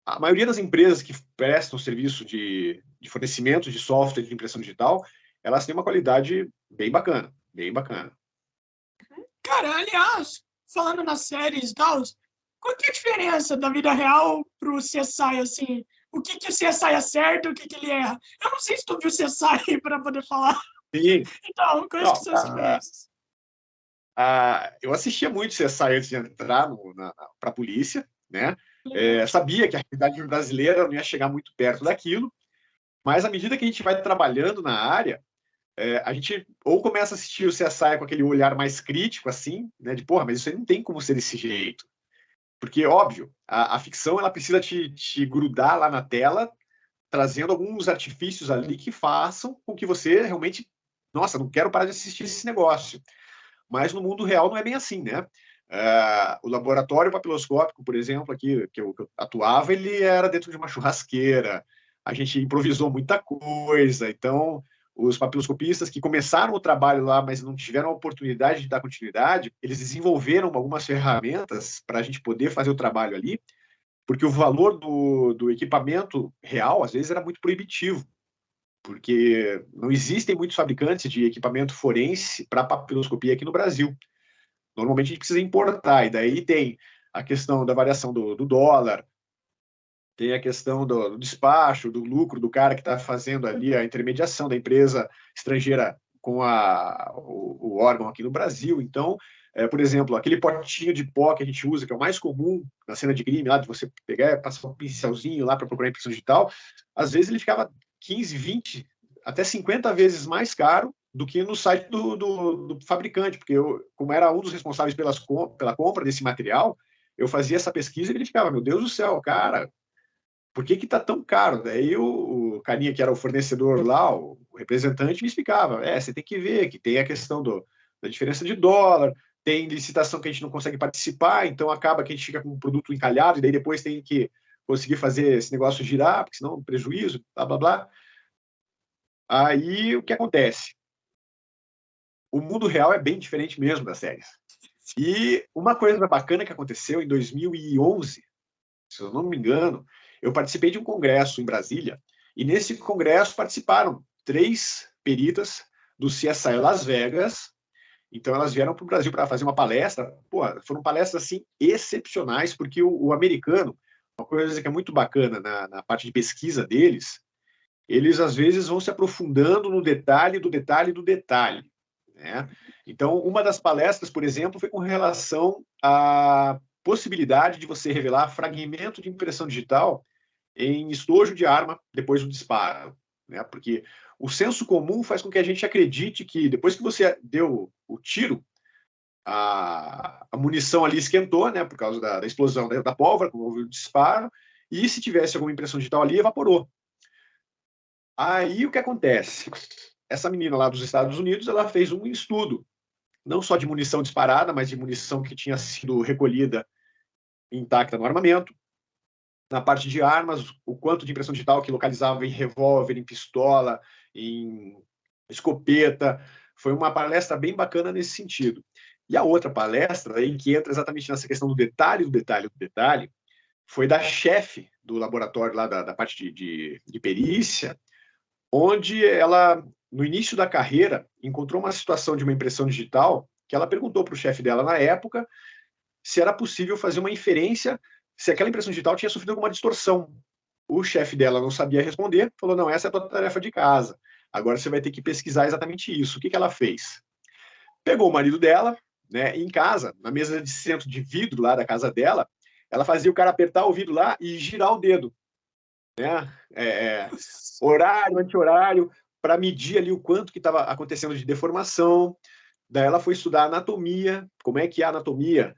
a maioria das empresas que prestam serviço de fornecimento de software de impressão digital, elas têm uma qualidade bem bacana, bem bacana. Cara, aliás, falando nas séries e tal, qual que é a diferença da vida real pro CSI, assim? O que o CSI acerta, o que ele erra? Eu não sei se tu viu o CSI para poder falar. Sim. Então, quais que são as diferenças? Eu assistia muito CSI antes de entrar para a polícia, né? Sabia que a realidade brasileira não ia chegar muito perto daquilo, mas à medida que a gente vai trabalhando na área, a gente ou começa a assistir o CSI com aquele olhar mais crítico, assim, né? De, porra, mas isso aí não tem como ser desse jeito. Porque, óbvio, a ficção ela precisa te grudar lá na tela, trazendo alguns artifícios ali que façam com que você realmente, nossa, não quero parar de assistir esse negócio. Mas no mundo real não é bem assim, né? O laboratório papiloscópico, por exemplo, aqui que eu atuava, ele era dentro de uma churrasqueira. A gente improvisou muita coisa. Então, os papiloscopistas que começaram o trabalho lá, mas não tiveram a oportunidade de dar continuidade, eles desenvolveram algumas ferramentas para a gente poder fazer o trabalho ali, porque o valor do equipamento real, às vezes, era muito proibitivo, porque não existem muitos fabricantes de equipamento forense para papiloscopia aqui no Brasil. Normalmente a gente precisa importar, e daí tem a questão da variação do dólar, tem a questão do despacho, do lucro do cara que está fazendo ali a intermediação da empresa estrangeira com o órgão aqui no Brasil. Então, por exemplo, aquele potinho de pó que a gente usa, que é o mais comum na cena de crime, lá de você pegar e passar um pincelzinho lá para procurar impressão digital, às vezes ele ficava 15, 20, até 50 vezes mais caro do que no site do fabricante, porque eu, como era um dos responsáveis pela compra desse material, eu fazia essa pesquisa e verificava, meu Deus do céu, cara, por que está tão caro? Daí o carinha que era o fornecedor lá, o representante, me explicava, você tem que ver que tem a questão da diferença de dólar, tem licitação que a gente não consegue participar, então acaba que a gente fica com um produto encalhado, e daí depois tem que conseguir fazer esse negócio girar, porque senão prejuízo, blá, blá, blá. Aí, o que acontece? O mundo real é bem diferente mesmo das séries. E uma coisa bacana que aconteceu em 2011, se eu não me engano, eu participei de um congresso em Brasília, e nesse congresso participaram 3 peritas do CSI Las Vegas. Então elas vieram para o Brasil para fazer uma palestra. Pô, foram palestras assim excepcionais, porque o americano, uma coisa que é muito bacana na parte de pesquisa deles, eles às vezes vão se aprofundando no detalhe do detalhe do detalhe, né? Então, uma das palestras, por exemplo, foi com relação à possibilidade de você revelar fragmento de impressão digital em estojo de arma depois do disparo, né? Porque o senso comum faz com que a gente acredite que depois que você deu o tiro, a munição ali esquentou, né? Por causa da explosão da pólvora, como houve o disparo, e se tivesse alguma impressão digital ali, evaporou. Aí o que acontece? Essa menina lá dos Estados Unidos, ela fez um estudo, não só de munição disparada, mas de munição que tinha sido recolhida intacta no armamento. Na parte de armas, o quanto de impressão digital que localizava em revólver, em pistola, em escopeta. Foi uma palestra bem bacana nesse sentido. E a outra palestra, aí, que entra exatamente nessa questão do detalhe, do detalhe, do detalhe, foi da chefe do laboratório lá da parte de perícia, onde ela, no início da carreira, encontrou uma situação de uma impressão digital que ela perguntou para o chefe dela na época se era possível fazer uma inferência se aquela impressão digital tinha sofrido alguma distorção. O chefe dela não sabia responder, falou, não, essa é a tua tarefa de casa. Agora você vai ter que pesquisar exatamente isso. O que ela fez? Pegou o marido dela, né, em casa, na mesa de centro de vidro lá da casa dela, ela fazia o cara apertar o vidro lá e girar o dedo, né? Horário, anti-horário, para medir ali o quanto que estava acontecendo de deformação. Daí ela foi estudar anatomia, como é que é a anatomia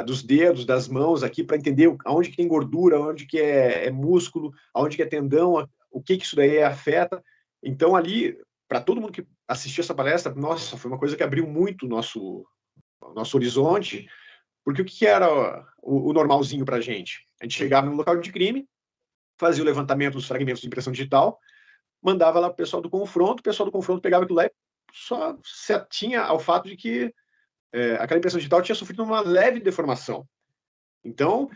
dos dedos, das mãos aqui, para entender aonde que tem gordura, onde que é músculo, aonde que é tendão, o que isso daí afeta. Então, ali, para todo mundo que assistiu essa palestra, nossa, foi uma coisa que abriu muito o nosso horizonte, porque o que era o normalzinho para a gente? A gente chegava no local de crime, fazia o levantamento dos fragmentos de impressão digital, mandava lá para o pessoal do confronto pegava aquilo lá e só se atinha ao fato de que aquela impressão digital tinha sofrido uma leve deformação. Então,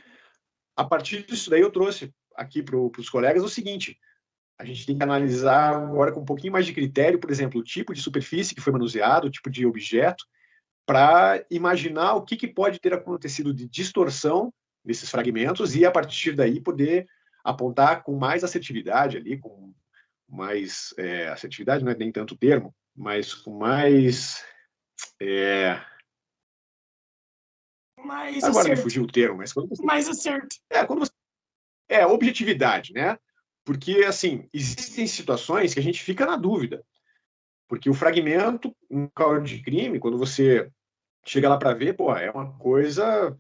a partir disso daí, eu trouxe aqui para os colegas o seguinte, a gente tem que analisar agora com um pouquinho mais de critério, por exemplo, o tipo de superfície que foi manuseado, o tipo de objeto, para imaginar o que pode ter acontecido de distorção nesses fragmentos e, a partir daí, poder apontar com mais assertividade ali, com mais assertividade, não é nem tanto termo, mas com mais... Mais agora me acerto. fugiu o termo, mas quando você... Mais acerto. quando você... objetividade, né? Porque, assim, existem situações que a gente fica na dúvida. Porque o fragmento, um local de crime, quando você chega lá para ver, pô, é uma coisa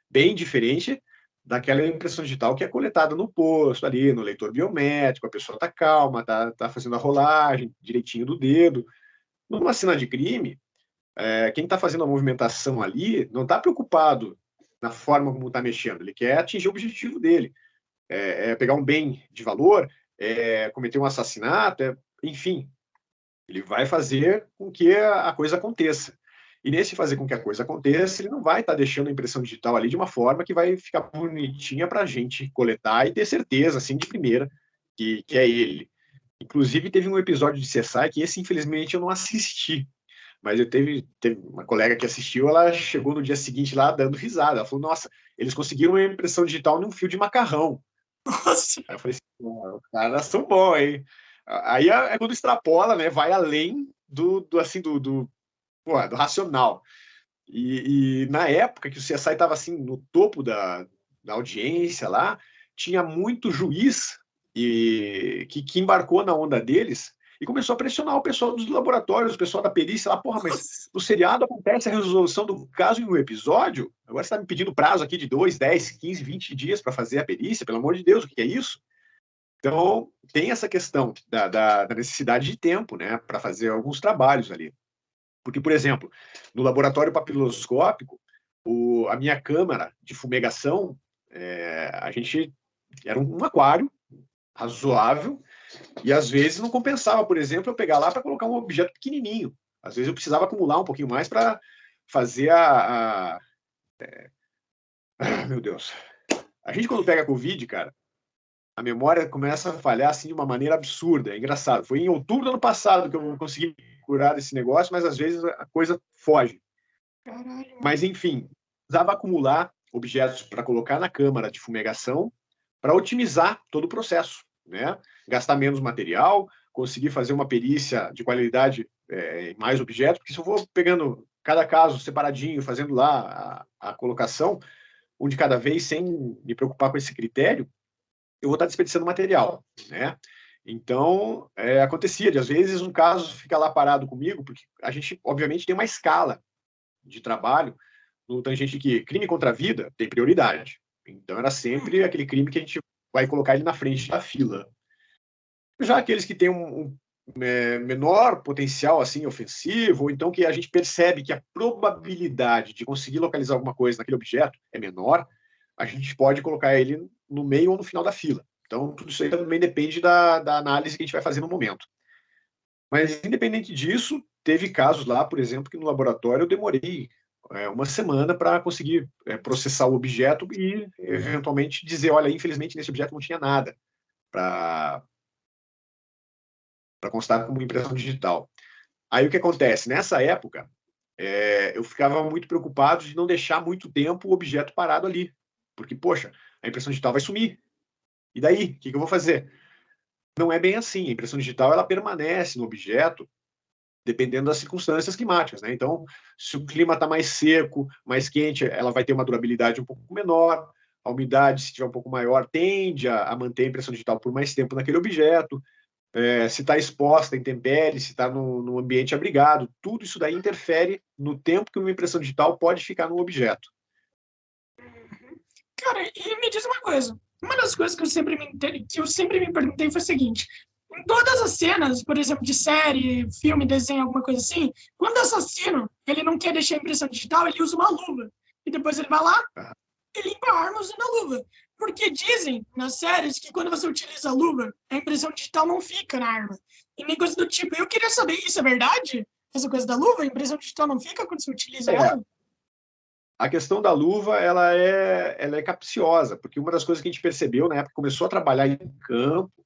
bem diferente daquela impressão digital que é coletada no posto, ali, no leitor biométrico, a pessoa está calma, tá fazendo a rolagem direitinho do dedo. Numa cena de crime, quem está fazendo a movimentação ali não está preocupado na forma como está mexendo, ele quer atingir o objetivo dele. Pegar um bem de valor, cometer um assassinato, enfim, ele vai fazer com que a coisa aconteça. E nesse fazer com que a coisa aconteça, ele não vai estar deixando a impressão digital ali de uma forma que vai ficar bonitinha para a gente coletar e ter certeza, assim, de primeira, que é ele. Inclusive, teve um episódio de CSI que esse, infelizmente, eu não assisti. Mas teve uma colega que assistiu, ela chegou no dia seguinte lá dando risada. Ela falou, nossa, eles conseguiram uma impressão digital num fio de macarrão. Nossa. Aí eu falei assim, os caras são bons, hein? Aí é quando extrapola, né? Vai além do racional. E na época que o CSI estava assim no topo da audiência lá, tinha muito juiz que embarcou na onda deles e começou a pressionar o pessoal dos laboratórios, o pessoal da perícia lá, porra, mas no seriado acontece a resolução do caso em um episódio? Agora você está me pedindo prazo aqui de 2, 10, 15, 20 dias para fazer a perícia? Pelo amor de Deus, o que é isso? Então, tem essa questão da necessidade de tempo, né, para fazer alguns trabalhos ali. Porque, por exemplo, no laboratório papiloscópico, a minha câmara de fumegação, a gente era um aquário razoável e às vezes não compensava, por exemplo, eu pegar lá para colocar um objeto pequenininho. Às vezes eu precisava acumular um pouquinho mais para fazer meu Deus. A gente, quando pega Covid, cara, a memória começa a falhar assim de uma maneira absurda. É engraçado. Foi em outubro do ano passado que eu consegui curar desse negócio, mas às vezes a coisa foge. Caralho. Mas, enfim, precisava acumular objetos para colocar na câmara de fumegação para otimizar todo o processo, né? Gastar menos material, conseguir fazer uma perícia de qualidade em mais objetos, porque se eu for pegando cada caso separadinho, fazendo lá a colocação, um de cada vez, sem me preocupar com esse critério, eu vou estar desperdiçando material, né? Então, acontecia de, às vezes, um caso fica lá parado comigo, porque a gente, obviamente, tem uma escala de trabalho no tangente que crime contra a vida tem prioridade. Então, era sempre aquele crime que a gente vai colocar ele na frente da fila. Já aqueles que têm um menor potencial assim ofensivo, ou então que a gente percebe que a probabilidade de conseguir localizar alguma coisa naquele objeto é menor, a gente pode colocar ele no meio ou no final da fila. Então, tudo isso aí também depende da análise que a gente vai fazer no momento. Mas, independente disso, teve casos lá, por exemplo, que no laboratório eu demorei uma semana para conseguir processar o objeto e, eventualmente, dizer, olha, infelizmente, nesse objeto não tinha nada para constar como impressão digital. Aí o que acontece? Nessa época, eu ficava muito preocupado de não deixar muito tempo o objeto parado ali. Porque, poxa, a impressão digital vai sumir. E daí? O que eu vou fazer? Não é bem assim. A impressão digital ela permanece no objeto dependendo das circunstâncias climáticas, né? Então, se o clima está mais seco, mais quente, ela vai ter uma durabilidade um pouco menor. A umidade, se tiver um pouco maior, tende a manter a impressão digital por mais tempo naquele objeto. Se está exposta em intempéries, se está num ambiente abrigado, tudo isso daí interfere no tempo que uma impressão digital pode ficar no objeto. Cara, e me diz uma coisa. Uma das coisas que eu sempre me perguntei foi o seguinte: em todas as cenas, por exemplo, de série, filme, desenho, alguma coisa assim, quando o assassino ele não quer deixar a impressão digital, ele usa uma luva. E depois ele vai lá e limpa a arma usando a luva. Porque dizem nas séries que quando você utiliza a luva, a impressão digital não fica na arma. E nem coisa do tipo. Eu queria saber, isso é verdade? Essa coisa da luva, a impressão digital não fica quando você utiliza ela? A questão da luva, ela é capciosa, porque uma das coisas que a gente percebeu na época que começou a trabalhar em campo,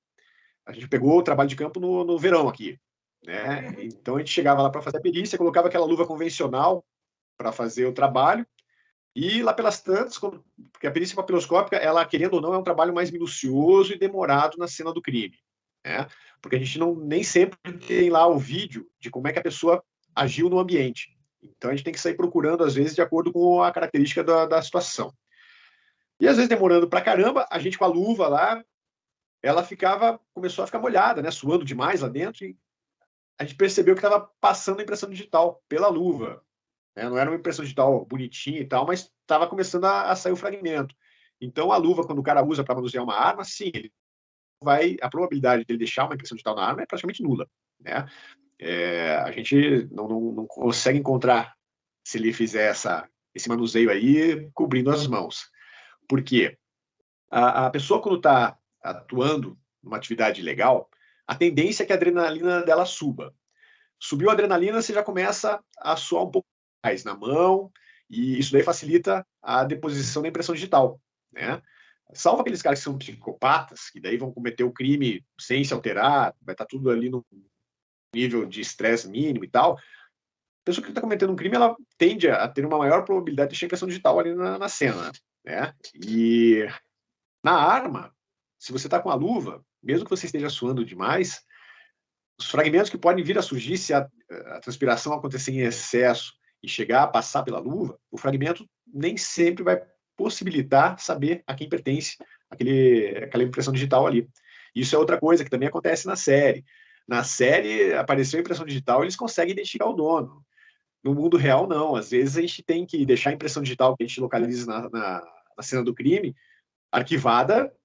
a gente pegou o trabalho de campo no verão aqui, né? Então a gente chegava lá para fazer a perícia, colocava aquela luva convencional para fazer o trabalho, e lá pelas tantas, porque a perícia papiloscópica, ela, querendo ou não, é um trabalho mais minucioso e demorado na cena do crime, né? Porque a gente nem sempre tem lá o vídeo de como é que a pessoa agiu no ambiente. Então a gente tem que sair procurando, às vezes, de acordo com a característica da situação. E às vezes demorando pra caramba, a gente com a luva lá, ela começou a ficar molhada, né? Suando demais lá dentro, e a gente percebeu que estava passando a impressão digital pela luva. Né? Não era uma impressão digital bonitinha e tal, mas estava começando a sair o fragmento. Então a luva, quando o cara usa para manusear uma arma, sim, a probabilidade dele deixar uma impressão digital na arma é praticamente nula. Né? A gente não consegue encontrar, se ele fizer esse manuseio aí, cobrindo as mãos. Por quê? A pessoa, quando está atuando numa atividade legal, a tendência é que a adrenalina dela suba. Subiu a adrenalina, você já começa a suar um pouco mais na mão, e isso daí facilita a deposição da impressão digital. Né? Salvo aqueles caras que são psicopatas, que daí vão cometer o crime sem se alterar, vai estar tudo ali no nível de estresse mínimo e tal. A pessoa que está cometendo um crime, ela tende a ter uma maior probabilidade de impressão digital ali na cena. Né? E na arma, se você está com a luva, mesmo que você esteja suando demais, os fragmentos que podem vir a surgir se a transpiração acontecer em excesso e chegar a passar pela luva, o fragmento nem sempre vai possibilitar saber a quem pertence aquela impressão digital ali. Isso é outra coisa que também acontece na série. Na série, apareceu a impressão digital, eles conseguem identificar o dono. No mundo real, não. Às vezes a gente tem que deixar a impressão digital que a gente localiza na cena do crime arquivada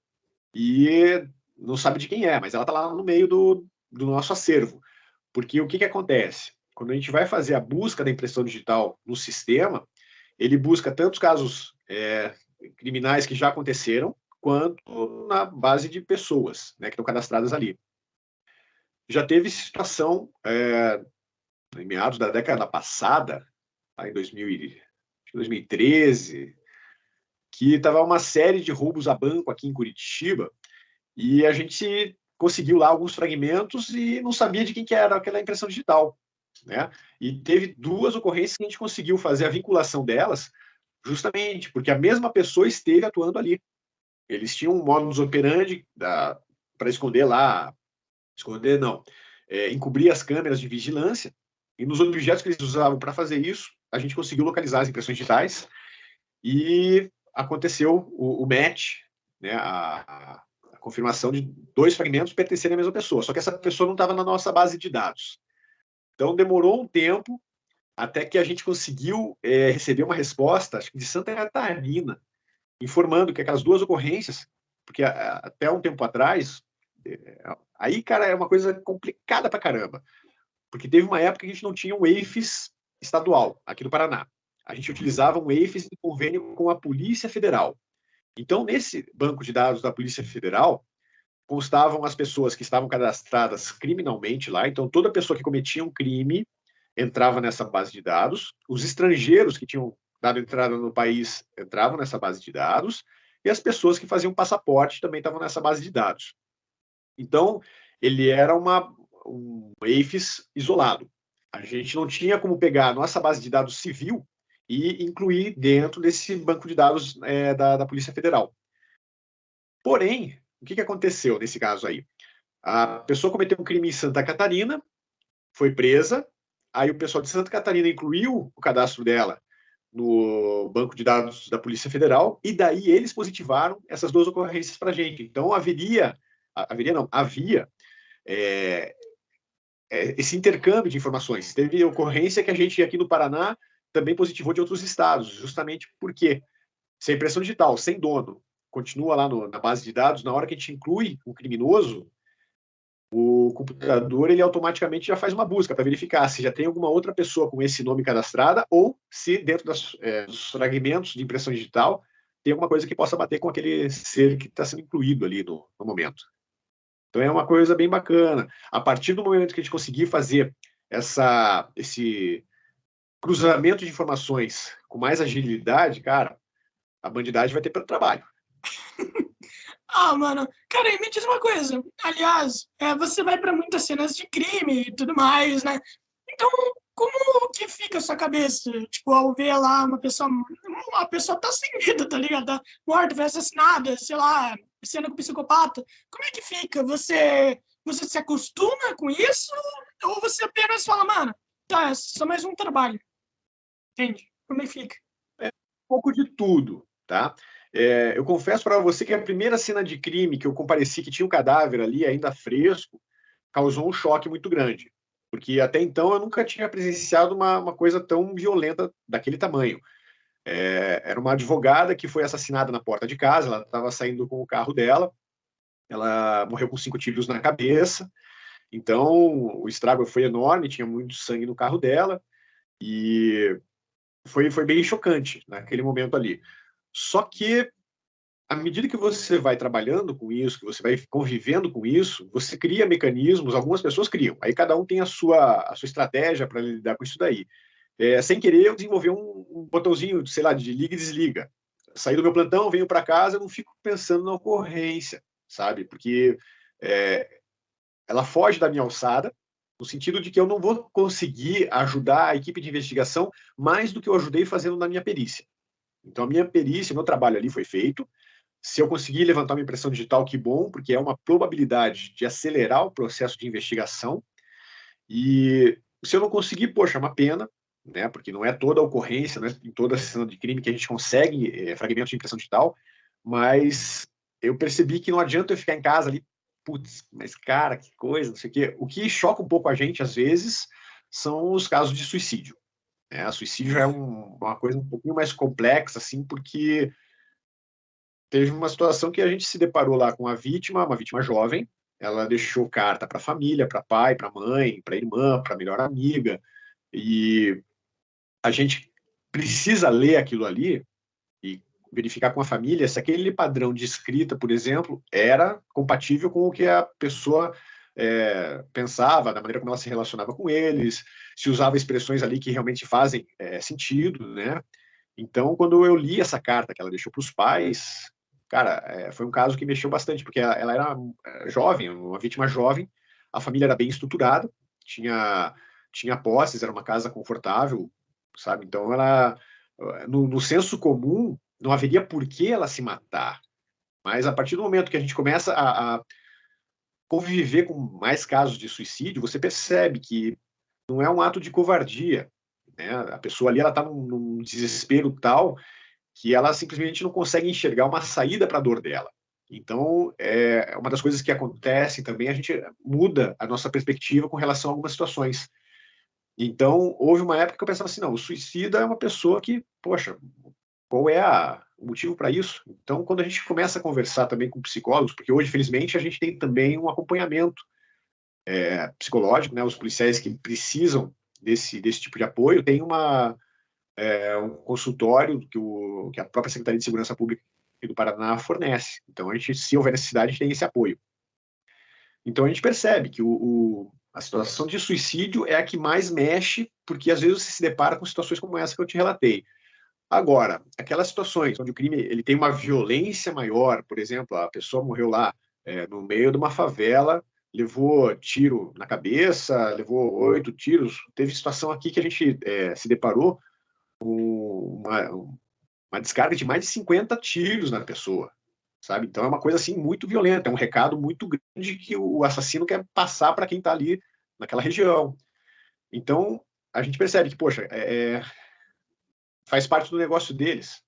e não sabe de quem é, mas ela está lá no meio do nosso acervo. Porque o que acontece? Quando a gente vai fazer a busca da impressão digital no sistema, ele busca tantos casos criminais que já aconteceram, quanto na base de pessoas, né, que estão cadastradas ali. Já teve situação, em meados da década passada, em 2013, que estava uma série de roubos a banco aqui em Curitiba, e a gente conseguiu lá alguns fragmentos e não sabia de quem que era aquela impressão digital. Né? E teve duas ocorrências que a gente conseguiu fazer a vinculação delas, justamente porque a mesma pessoa esteve atuando ali. Eles tinham um modus operandi para esconder lá, esconder não, encobrir as câmeras de vigilância, e nos objetos que eles usavam para fazer isso, a gente conseguiu localizar as impressões digitais e aconteceu o match, né, a confirmação de dois fragmentos pertencerem à mesma pessoa, só que essa pessoa não estava na nossa base de dados. Então, demorou um tempo até que a gente conseguiu receber uma resposta, acho que de Santa Catarina, informando que aquelas duas ocorrências, porque até um tempo atrás, aí, cara, é uma coisa complicada pra caramba, porque teve uma época que a gente não tinha um EIFES estadual, aqui no Paraná. A gente utilizava um EIFES em convênio com a Polícia Federal. Então, nesse banco de dados da Polícia Federal, constavam as pessoas que estavam cadastradas criminalmente lá. Então, toda pessoa que cometia um crime entrava nessa base de dados, os estrangeiros que tinham dado entrada no país entravam nessa base de dados, e as pessoas que faziam passaporte também estavam nessa base de dados. Então, ele era um EIFES isolado. A gente não tinha como pegar a nossa base de dados civil e incluir dentro desse banco de dados da Polícia Federal. Porém, o que aconteceu nesse caso aí? A pessoa cometeu um crime em Santa Catarina, foi presa, aí o pessoal de Santa Catarina incluiu o cadastro dela no banco de dados da Polícia Federal, e daí eles positivaram essas duas ocorrências para a gente. Então, havia esse intercâmbio de informações. Teve ocorrência que a gente aqui no Paraná também positivou de outros estados, justamente porque se a impressão digital sem dono continua lá na base de dados, na hora que a gente inclui um criminoso, o computador ele automaticamente já faz uma busca para verificar se já tem alguma outra pessoa com esse nome cadastrada ou se dentro dos fragmentos de impressão digital tem alguma coisa que possa bater com aquele ser que está sendo incluído ali no momento. Então é uma coisa bem bacana. A partir do momento que a gente conseguir fazer esse cruzamento de informações com mais agilidade, cara, a bandidagem vai ter pelo trabalho. Ah, mano, cara, e me diz uma coisa. Aliás, você vai para muitas cenas de crime e tudo mais, né? Então, como que fica a sua cabeça? Tipo, ao ver lá uma pessoa tá sem vida, tá ligado? Tá morta, foi assassinada, sei lá, cena com psicopata. Como é que fica? Você se acostuma com isso? Ou você apenas fala, mano, tá, é só mais um trabalho? Entende? Como é que fica? Um pouco de tudo, tá? Eu confesso para você que a primeira cena de crime que eu compareci, que tinha um cadáver ali ainda fresco, causou um choque muito grande, porque até então eu nunca tinha presenciado uma coisa tão violenta daquele tamanho. Era uma advogada que foi assassinada na porta de casa, ela estava saindo com o carro dela, ela morreu com 5 tiros na cabeça, então o estrago foi enorme, tinha muito sangue no carro dela, e foi bem chocante naquele momento ali. Só que, à medida que você vai trabalhando com isso, que você vai convivendo com isso, você cria mecanismos, algumas pessoas criam, aí cada um tem a sua estratégia para lidar com isso daí. Sem querer, eu desenvolvi um botãozinho, sei lá, de liga e desliga. Saí do meu plantão, venho para casa, eu não fico pensando na ocorrência, sabe? Porque ela foge da minha alçada, no sentido de que eu não vou conseguir ajudar a equipe de investigação mais do que eu ajudei fazendo na minha perícia. Então, a minha perícia, o meu trabalho ali foi feito. Se eu conseguir levantar uma impressão digital, que bom, porque é uma probabilidade de acelerar o processo de investigação. E se eu não conseguir, poxa, é uma pena, né? Porque não é toda a ocorrência, né? Em toda a cena de crime que a gente consegue fragmentos de impressão digital, mas eu percebi que não adianta eu ficar em casa ali, putz, mas cara, que coisa, não sei o quê. O que choca um pouco a gente, às vezes, são os casos de suicídio. Né? Suicídio é uma coisa um pouquinho mais complexa, assim, porque teve uma situação que a gente se deparou lá com a vítima, uma vítima jovem. Ela deixou carta para a família, para pai, para mãe, para irmã, para melhor amiga, e a gente precisa ler aquilo ali e verificar com a família se aquele padrão de escrita, por exemplo, era compatível com o que a pessoa pensava, da maneira como ela se relacionava com eles, se usava expressões ali que realmente fazem sentido, né? Então, quando eu li essa carta que ela deixou para os pais, cara, foi um caso que mexeu bastante, porque ela era jovem, uma vítima jovem, a família era bem estruturada, tinha posses, era uma casa confortável, sabe? Então, no senso comum, não haveria por que ela se matar. Mas a partir do momento que a gente começa a conviver com mais casos de suicídio, você percebe que não é um ato de covardia, né? A pessoa ali ela está num desespero tal que ela simplesmente não consegue enxergar uma saída para a dor dela. Então, uma das coisas que acontecem também, a gente muda a nossa perspectiva com relação a algumas situações. Então, houve uma época que eu pensava assim, não, o suicida é uma pessoa que, poxa, qual é o motivo para isso? Então, quando a gente começa a conversar também com psicólogos, porque hoje, felizmente, a gente tem também um acompanhamento psicológico, né? Os policiais que precisam desse tipo de apoio, tem um consultório que a própria Secretaria de Segurança Pública do Paraná fornece. Então, se houver necessidade, a gente tem esse apoio. Então, a gente percebe que A situação de suicídio é a que mais mexe, porque às vezes você se depara com situações como essa que eu te relatei. Agora, aquelas situações onde o crime ele tem uma violência maior, por exemplo, a pessoa morreu lá no meio de uma favela, levou tiro na cabeça, levou 8 tiros. Teve situação aqui que a gente se deparou com uma descarga de mais de 50 tiros na pessoa, sabe? Então é uma coisa assim muito violenta, é um recado muito grande que o assassino quer passar para quem está ali naquela região. Então a gente percebe que, poxa, faz parte do negócio deles,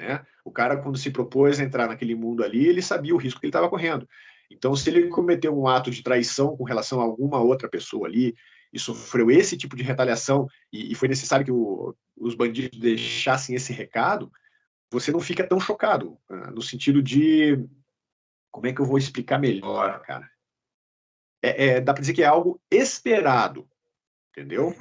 né? O cara, quando se propôs a entrar naquele mundo ali, ele sabia o risco que ele estava correndo. Então, se ele cometeu um ato de traição com relação a alguma outra pessoa ali e sofreu esse tipo de retaliação e foi necessário que os bandidos deixassem esse recado, você não fica tão chocado, no sentido de como é que eu vou explicar melhor, cara? Dá para dizer que é algo esperado, entendeu?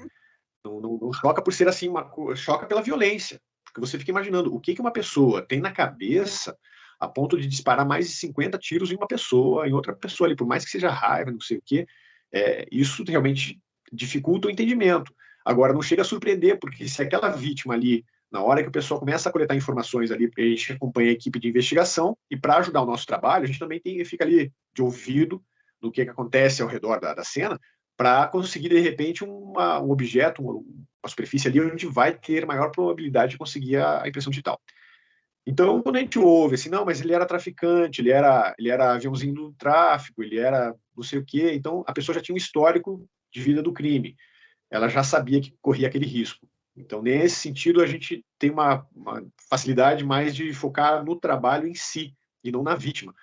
Não choca por ser assim, choca pela violência. Porque você fica imaginando o que uma pessoa tem na cabeça a ponto de disparar mais de 50 tiros em uma pessoa, em outra pessoa ali, por mais que seja raiva, não sei o quê, isso realmente dificulta o entendimento. Agora, não chega a surpreender, porque se aquela vítima ali, na hora que o pessoal começa a coletar informações ali, porque a gente acompanha a equipe de investigação, e para ajudar o nosso trabalho, a gente também fica ali de ouvido do que acontece ao redor da cena, para conseguir, de repente, um objeto, uma superfície ali onde vai ter maior probabilidade de conseguir a impressão digital. Então, quando a gente ouve assim, não, mas ele era traficante, ele era aviãozinho do tráfico, ele era não sei o quê, então a pessoa já tinha um histórico de vida do crime, ela já sabia que corria aquele risco. Então, nesse sentido, a gente tem uma facilidade mais de focar no trabalho em si, e não na vítima.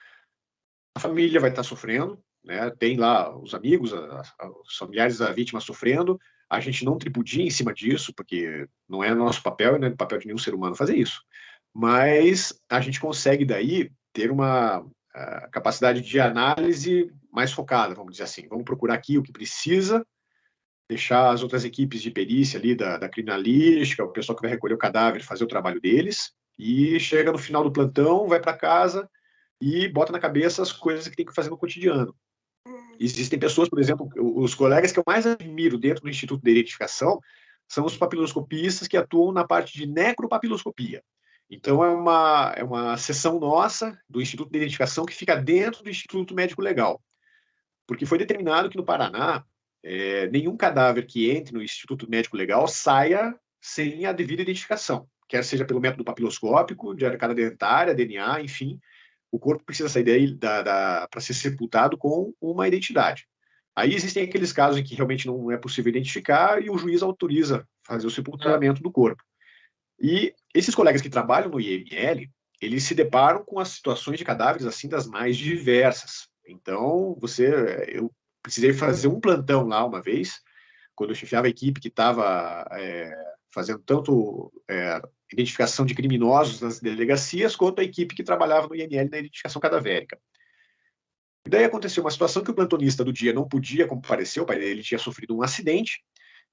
A família vai estar sofrendo, né? Tem lá os amigos, os familiares da vítima sofrendo. A gente não tripudia em cima disso, porque não é nosso papel, não é papel de nenhum ser humano fazer isso. Mas a gente consegue daí ter uma capacidade de análise mais focada, vamos dizer assim. Vamos procurar aqui o que precisa, deixar as outras equipes de perícia ali da criminalística, o pessoal que vai recolher o cadáver, fazer o trabalho deles, e chega no final do plantão, vai para casa e bota na cabeça as coisas que tem que fazer no cotidiano. Existem pessoas, por exemplo, os colegas que eu mais admiro dentro do Instituto de Identificação são os papiloscopistas que atuam na parte de necropapiloscopia. Então, é uma seção nossa do Instituto de Identificação que fica dentro do Instituto Médico Legal. Porque foi determinado que no Paraná, nenhum cadáver que entre no Instituto Médico Legal saia sem a devida identificação, quer seja pelo método papiloscópico, de arcada dentária, DNA, enfim, o corpo precisa sair daí para ser sepultado com uma identidade. Aí existem aqueles casos em que realmente não é possível identificar e o juiz autoriza fazer o sepultamento do corpo. E esses colegas que trabalham no IML, eles se deparam com as situações de cadáveres assim das mais diversas. Então, eu precisei fazer um plantão lá uma vez, quando eu chefiava a equipe que estava fazendo tanto identificação de criminosos nas delegacias, quanto a equipe que trabalhava no IML na identificação cadavérica. E daí aconteceu uma situação que o plantonista do dia não podia comparecer, o pai dele tinha sofrido um acidente,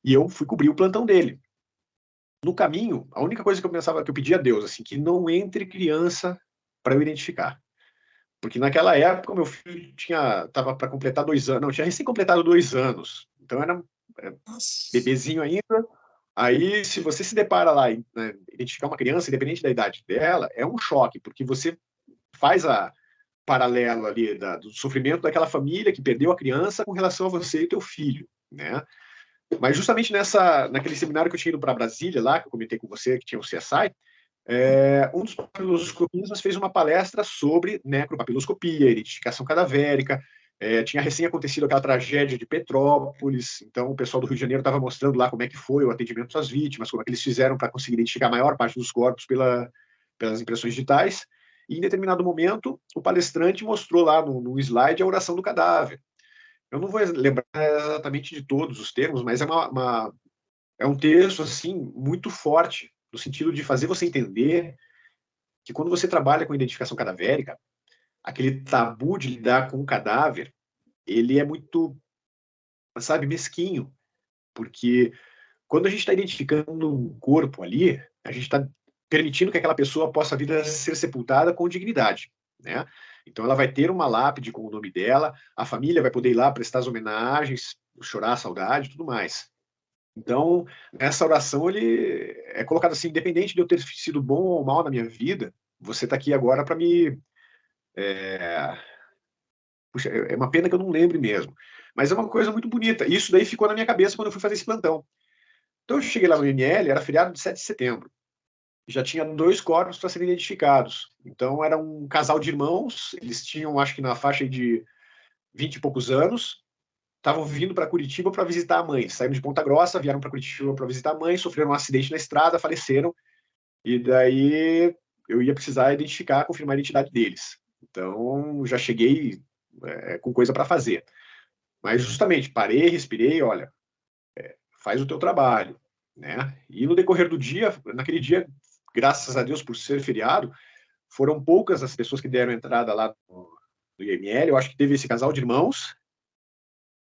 e eu fui cobrir o plantão dele. No caminho, a única coisa que eu pensava, que eu pedia a Deus, assim, que não entre criança para eu identificar. Porque naquela época, o meu filho estava para completar 2 anos, não, tinha recém completado 2 anos. Então era bebezinho ainda. Aí, se você se depara lá e identificar uma criança, independente da idade dela, é um choque, porque você faz a paralelo ali do sofrimento daquela família que perdeu a criança com relação a você e teu filho, né? Mas justamente naquele seminário que eu tinha ido para Brasília, lá, que eu comentei com você, que tinha o CSI, um dos papiloscopistas fez uma palestra sobre necropapiloscopia, identificação cadavérica. Tinha recém acontecido aquela tragédia de Petrópolis, então o pessoal do Rio de Janeiro estava mostrando lá como é que foi o atendimento às vítimas, como é que eles fizeram para conseguir identificar a maior parte dos corpos pelas impressões digitais. E em determinado momento, o palestrante mostrou lá no slide a oração do cadáver. Eu não vou lembrar exatamente de todos os termos, mas é um texto assim muito forte, no sentido de fazer você entender que quando você trabalha com identificação cadavérica, aquele tabu de lidar com um cadáver, ele é muito, sabe, mesquinho, porque quando a gente está identificando um corpo ali, a gente está permitindo que aquela pessoa possa vir a ser sepultada com dignidade, né? Então ela vai ter uma lápide com o nome dela, a família vai poder ir lá prestar as homenagens, chorar a saudade e tudo mais. Então, nessa oração, ele é colocado assim, independente de eu ter sido bom ou mal na minha vida, você está aqui agora para me... Puxa, é uma pena que eu não lembre mesmo. Mas é uma coisa muito bonita. Isso daí ficou na minha cabeça quando eu fui fazer esse plantão. Então, eu cheguei lá no IML, era feriado de 7 de setembro. Já tinha 2 corpos para serem identificados. Então, era um casal de irmãos, eles tinham, acho que na faixa de 20 e poucos anos, estavam vindo para Curitiba para visitar a mãe. Saíram de Ponta Grossa, vieram para Curitiba para visitar a mãe, sofreram um acidente na estrada, faleceram, e daí eu ia precisar identificar, confirmar a identidade deles. Então, já cheguei com coisa para fazer. Mas, justamente, parei, respirei, olha, faz o teu trabalho, né? E no decorrer do dia, naquele dia, graças a Deus por ser feriado, foram poucas as pessoas que deram entrada lá no IML. Eu acho que teve esse casal de irmãos.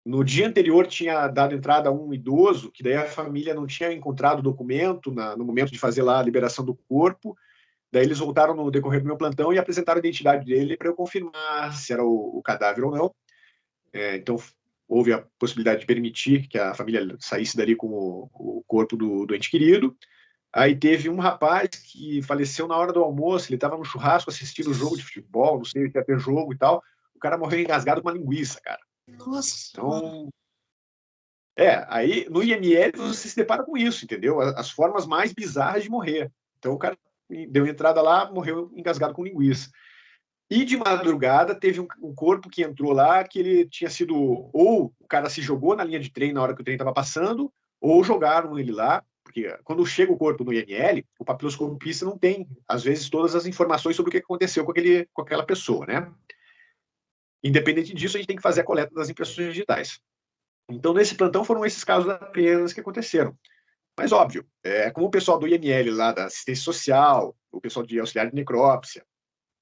No dia anterior tinha dado entrada um idoso, que daí a família não tinha encontrado o documento no momento de fazer lá a liberação do corpo. Daí eles voltaram no decorrer do meu plantão e apresentaram a identidade dele para eu confirmar se era o cadáver ou não. Então houve a possibilidade de permitir que a família saísse dali com o corpo do ente querido. Aí teve um rapaz que faleceu na hora do almoço, ele estava no churrasco assistindo o jogo de futebol, não sei se ia ter jogo e tal. O cara morreu engasgado com uma linguiça, cara. Nossa. Então, aí no IML você se depara com isso, entendeu? As formas mais bizarras de morrer. Então o cara deu entrada lá, morreu engasgado com linguiça. E de madrugada teve um corpo que entrou lá que ele tinha sido, ou o cara se jogou na linha de trem na hora que o trem estava passando, ou jogaram ele lá, porque quando chega o corpo no IML, o papiloscopista não tem, às vezes, todas as informações sobre o que aconteceu com aquela pessoa, né? Independente disso, a gente tem que fazer a coleta das impressões digitais. Então, nesse plantão, foram esses casos apenas que aconteceram. Mas, óbvio, como o pessoal do IML lá, da assistência social, o pessoal de auxiliar de necrópsia,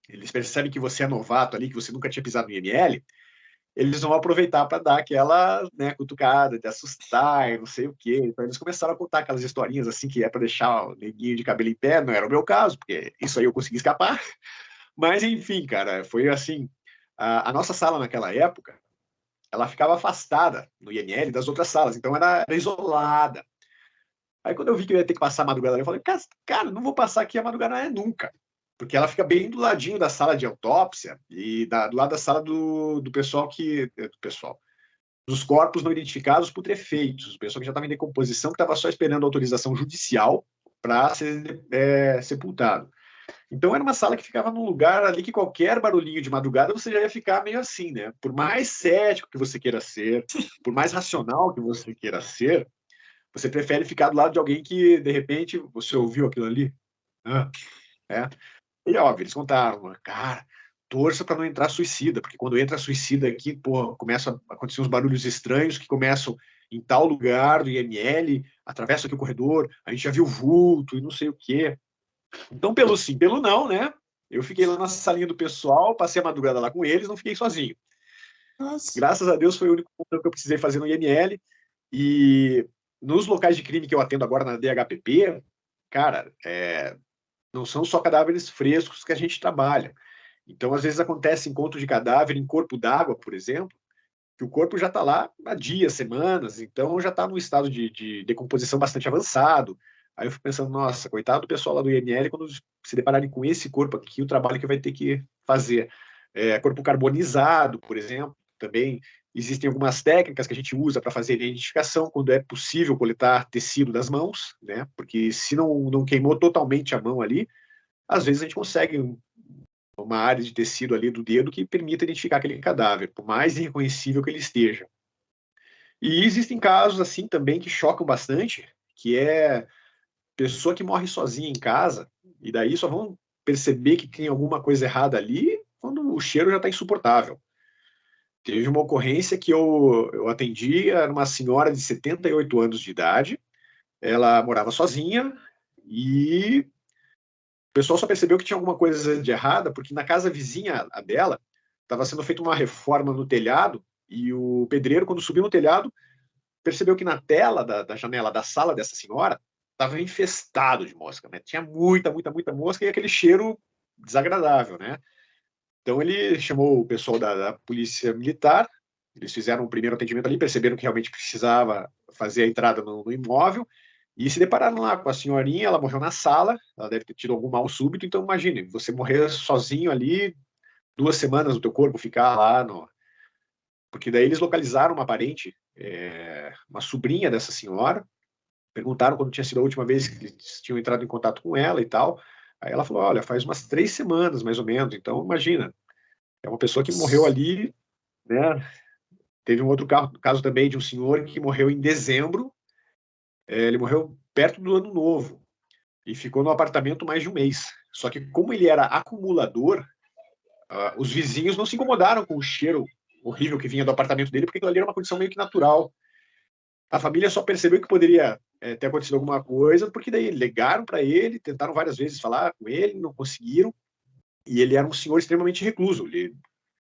eles percebem que você é novato ali, que você nunca tinha pisado no IML, eles vão aproveitar para dar aquela, né, cutucada, de assustar, não sei o quê. Então, eles começaram a contar aquelas historinhas assim, que é para deixar o neguinho de cabelo em pé, não era o meu caso, porque isso aí eu consegui escapar. Mas, enfim, cara, foi assim, a nossa sala naquela época, ela ficava afastada no IML das outras salas, então era isolada. Aí quando eu vi que eu ia ter que passar a madrugada, eu falei, cara, não vou passar aqui a madrugada nunca. Porque ela fica bem do ladinho da sala de autópsia e do lado da sala do pessoal dos corpos não identificados putrefeitos, o pessoal que já estava em decomposição, que estava só esperando a autorização judicial para ser sepultado. Então era uma sala que ficava num lugar ali que qualquer barulhinho de madrugada você já ia ficar meio assim, né? Por mais cético que você queira ser, por mais racional que você queira ser, você prefere ficar do lado de alguém que, de repente, você ouviu aquilo ali? Ah, é. E, óbvio, eles contaram, cara, torça para não entrar suicida, porque quando entra suicida aqui, pô, começam a acontecer uns barulhos estranhos que começam em tal lugar do IML, atravessa aqui o corredor, a gente já viu vulto e não sei o quê. Então, pelo sim, pelo não, né? Eu fiquei lá na salinha do pessoal, passei a madrugada lá com eles, não fiquei sozinho. Nossa. Graças a Deus foi o único ponto que eu precisei fazer no IML. E nos locais de crime que eu atendo agora na DHPP, cara, não são só cadáveres frescos que a gente trabalha. Então, às vezes acontece encontro de cadáver em corpo d'água, por exemplo, que o corpo já está lá há dias, semanas, então já está num estado de decomposição bastante avançado. Aí eu fico pensando, nossa, coitado do pessoal lá do IML, quando se depararem com esse corpo aqui, o trabalho que vai ter que fazer. Corpo carbonizado, por exemplo, também existem algumas técnicas que a gente usa para fazer a identificação, quando é possível coletar tecido das mãos, né? Porque se não queimou totalmente a mão ali, às vezes a gente consegue uma área de tecido ali do dedo que permita identificar aquele cadáver, por mais irreconhecível que ele esteja. E existem casos assim também que chocam bastante, que é pessoa que morre sozinha em casa, e daí só vão perceber que tem alguma coisa errada ali quando o cheiro já está insuportável. Teve uma ocorrência que eu atendi, era uma senhora de 78 anos de idade, ela morava sozinha e o pessoal só percebeu que tinha alguma coisa de errada, porque na casa vizinha a dela estava sendo feita uma reforma no telhado e o pedreiro, quando subiu no telhado, percebeu que na tela da janela da sala dessa senhora estava infestado de mosca, né? Tinha muita, muita, muita mosca e aquele cheiro desagradável, né? Então ele chamou o pessoal da polícia militar Eles fizeram um primeiro atendimento ali, perceberam que realmente precisava fazer a entrada no imóvel e se depararam lá com a senhorinha. Ela morreu na sala, ela deve ter tido algum mal súbito. Então, imagine, você morrer sozinho ali, 2 semanas o teu corpo ficar lá no... Porque daí eles localizaram uma parente, uma sobrinha dessa senhora, perguntaram quando tinha sido a última vez que eles tinham entrado em contato com ela e tal. Aí ela falou, olha, faz umas 3 semanas, mais ou menos. Então, imagina, é uma pessoa que morreu ali, né? Teve um outro caso também de um senhor que morreu em dezembro. Ele morreu perto do ano novo e ficou no apartamento mais de um mês. Só que como ele era acumulador, os vizinhos não se incomodaram com o cheiro horrível que vinha do apartamento dele, porque aquilo ali era uma condição meio que natural. A família só percebeu que poderia ter acontecido alguma coisa, porque daí ligaram para ele, tentaram várias vezes falar com ele, não conseguiram, e ele era um senhor extremamente recluso, ele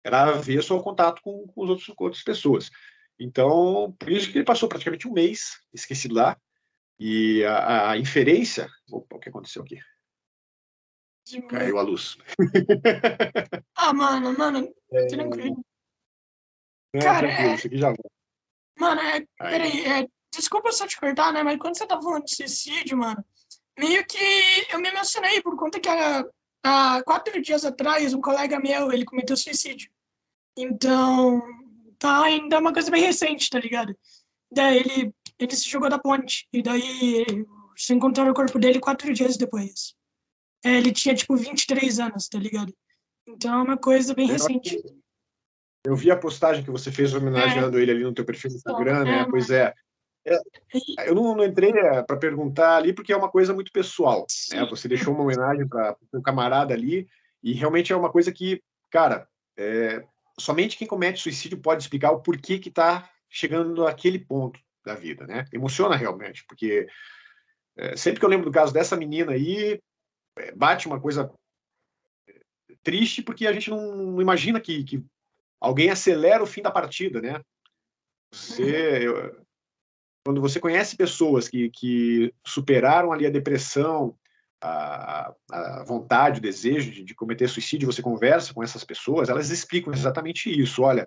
era avesso ao contato com com outras pessoas. Então, por isso que ele passou praticamente um mês esquecido lá, e a inferência... Opa, o que aconteceu aqui? Caiu a luz. Ah, mano, tranquilo. Cara, Tranquilo, isso aqui já vai. mano, Aí. peraí, desculpa só te cortar, né? Mas quando você tá falando de suicídio, mano, meio que eu me emocionei por conta que há 4 dias atrás um colega meu, ele cometeu suicídio. Então, tá ainda uma coisa bem recente, tá ligado? Daí ele se jogou da ponte. E daí se encontraram o corpo dele 4 dias depois. Ele tinha, tipo, 23 anos, tá ligado? Então é uma coisa bem recente. Eu vi a postagem que você fez É, homenageando ele ali no teu perfil no então, Instagram, né? Pois é. É, e, eu não entrei para perguntar ali porque é uma coisa muito pessoal, né? sim, Você deixou uma homenagem para o camarada ali e realmente é uma coisa que, cara, somente quem comete suicídio pode explicar o porquê que está chegando àquele ponto da vida, né? Emociona realmente, porque sempre que eu lembro do caso dessa menina aí, bate uma coisa triste porque a gente não imagina que alguém acelera o fim da partida, né? Quando você conhece pessoas que superaram ali a depressão, a vontade, o desejo de cometer suicídio, você conversa com essas pessoas, elas explicam exatamente isso. Olha,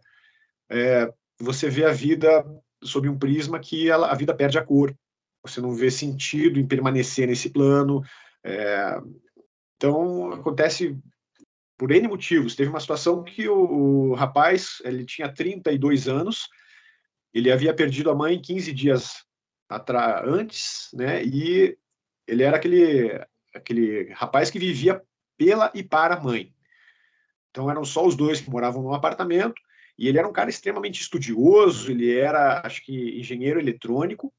você vê a vida sob um prisma que a vida perde a cor. Você não vê sentido em permanecer nesse plano. É, então, acontece por N motivos. Teve uma situação que o rapaz, ele tinha 32 anos, ele havia perdido a mãe 15 dias antes, né? E ele era aquele rapaz que vivia pela e para a mãe. Então eram só os dois que moravam num apartamento. E ele era um cara extremamente estudioso. Ele era, acho que, engenheiro eletrônico.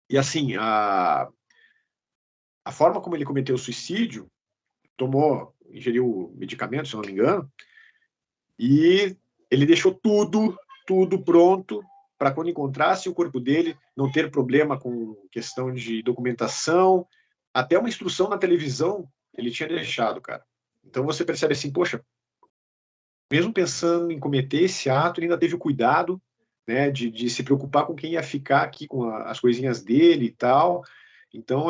E assim, a forma como ele cometeu o suicídio, ingeriu medicamentos, se não me engano, e ele deixou tudo pronto para quando encontrasse o corpo dele, não ter problema com questão de documentação, até uma instrução na televisão ele tinha deixado, cara. Então você percebe assim, poxa, mesmo pensando em cometer esse ato, ele ainda teve o cuidado, né, de se preocupar com quem ia ficar aqui com as coisinhas dele e tal. Então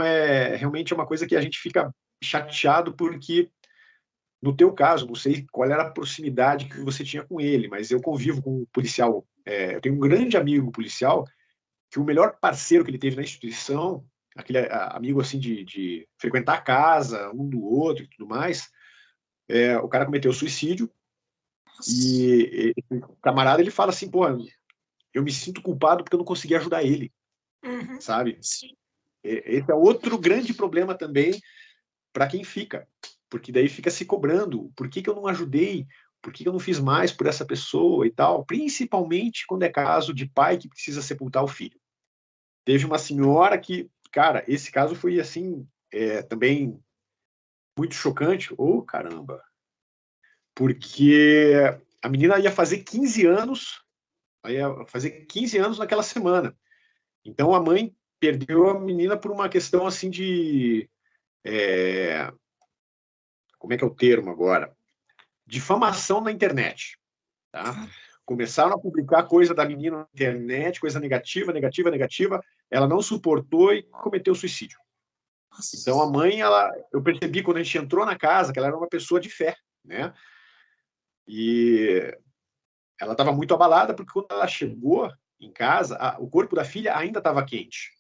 realmente é uma coisa que a gente fica chateado porque no teu caso, não sei qual era a proximidade que você tinha com ele, mas eu convivo com um policial. Eu tenho um grande amigo policial que o melhor parceiro que ele teve na instituição, aquele amigo assim de frequentar a casa um do outro e tudo mais, o cara cometeu suicídio e o camarada ele fala assim, pô, eu me sinto culpado porque eu não consegui ajudar ele, sabe? sim. Esse é outro grande problema também para quem fica, porque daí fica se cobrando, por que eu não ajudei, por que eu não fiz mais por essa pessoa e tal, principalmente quando é caso de pai que precisa sepultar o filho. Teve uma senhora que, cara, esse caso foi assim, também muito chocante, caramba, porque a menina ia fazer 15 anos, naquela semana, então a mãe perdeu a menina por uma questão assim de, como é que é o termo agora? Difamação na internet, tá? Começaram a publicar coisa da menina na internet, coisa negativa, negativa, negativa. Ela não suportou e cometeu suicídio. Então a mãe, eu percebi quando a gente entrou na casa que ela era uma pessoa de fé, né? E ela estava muito abalada, porque quando ela chegou em casa, o corpo da filha ainda estava quente.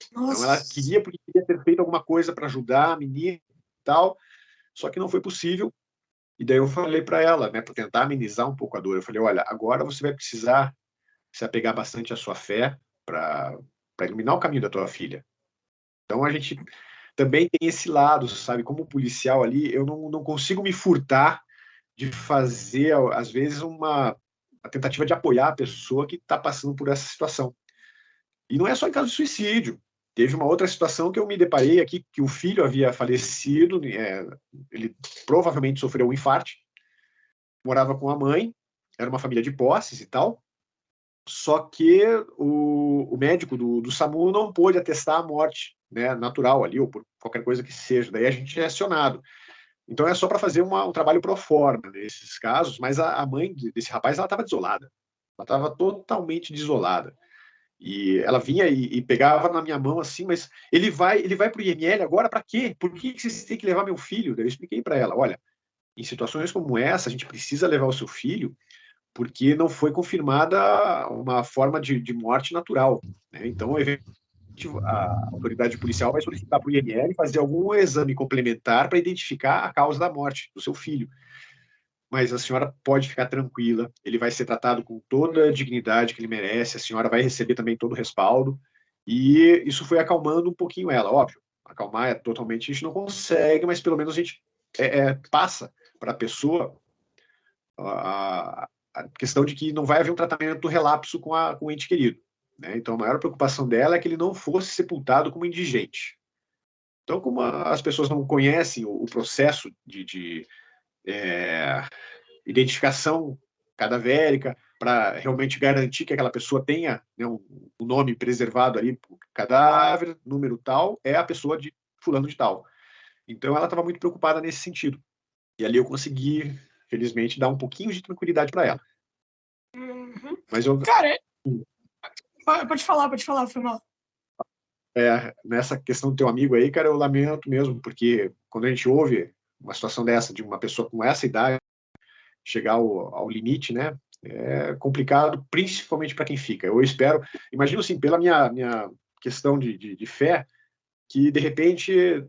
Então ela Nossa. queria, porque queria ter feito alguma coisa para ajudar a menina e tal, só que não foi possível. E daí eu falei para ela, né, para tentar amenizar um pouco a dor, eu falei, olha, agora você vai precisar se apegar bastante à sua fé para iluminar o caminho da tua filha. Então a gente também tem esse lado, sabe? Como policial ali, eu não consigo me furtar de fazer, às vezes, uma tentativa de apoiar a pessoa que está passando por essa situação. E não é só em caso de suicídio. Teve uma outra situação que eu me deparei aqui, que o filho havia falecido, ele provavelmente sofreu um infarto, morava com a mãe, era uma família de posses e tal, só que o médico do SAMU não pôde atestar a morte, né, natural ali, ou por qualquer coisa que seja. Daí a gente é acionado. Então é só para fazer um trabalho pro forma nesses casos, mas a mãe desse rapaz, ela estava desolada. Ela estava totalmente desolada. E ela vinha e pegava na minha mão assim, mas ele vai para o IML agora para quê? Por que vocês têm que levar meu filho? Daí eu expliquei para ela, olha, em situações como essa, a gente precisa levar o seu filho porque não foi confirmada uma forma de morte natural, né? Então, a autoridade policial vai solicitar para o IML fazer algum exame complementar para identificar a causa da morte do seu filho. Mas a senhora pode ficar tranquila, ele vai ser tratado com toda a dignidade que ele merece, a senhora vai receber também todo o respaldo, e isso foi acalmando um pouquinho ela, óbvio. Acalmar totalmente a gente não consegue, mas pelo menos a gente passa para a pessoa a questão de que não vai haver um tratamento relapso com o ente querido. Né? Então, a maior preocupação dela é que ele não fosse sepultado como indigente. Então, como as pessoas não conhecem o processo de identificação cadavérica, para realmente garantir que aquela pessoa tenha, né, um nome preservado ali, cadáver, número tal, é a pessoa de fulano de tal. Então, ela estava muito preocupada nesse sentido. E ali eu consegui, felizmente, dar um pouquinho de tranquilidade para ela. Uhum. Mas eu, Cara, pode falar, foi mal. nessa questão do teu amigo aí, cara, eu lamento mesmo, porque quando a gente ouve uma situação dessa, de uma pessoa com essa idade, chegar ao limite, né, é complicado, principalmente para quem fica. Eu espero, imagino assim, pela minha questão de fé, que de repente,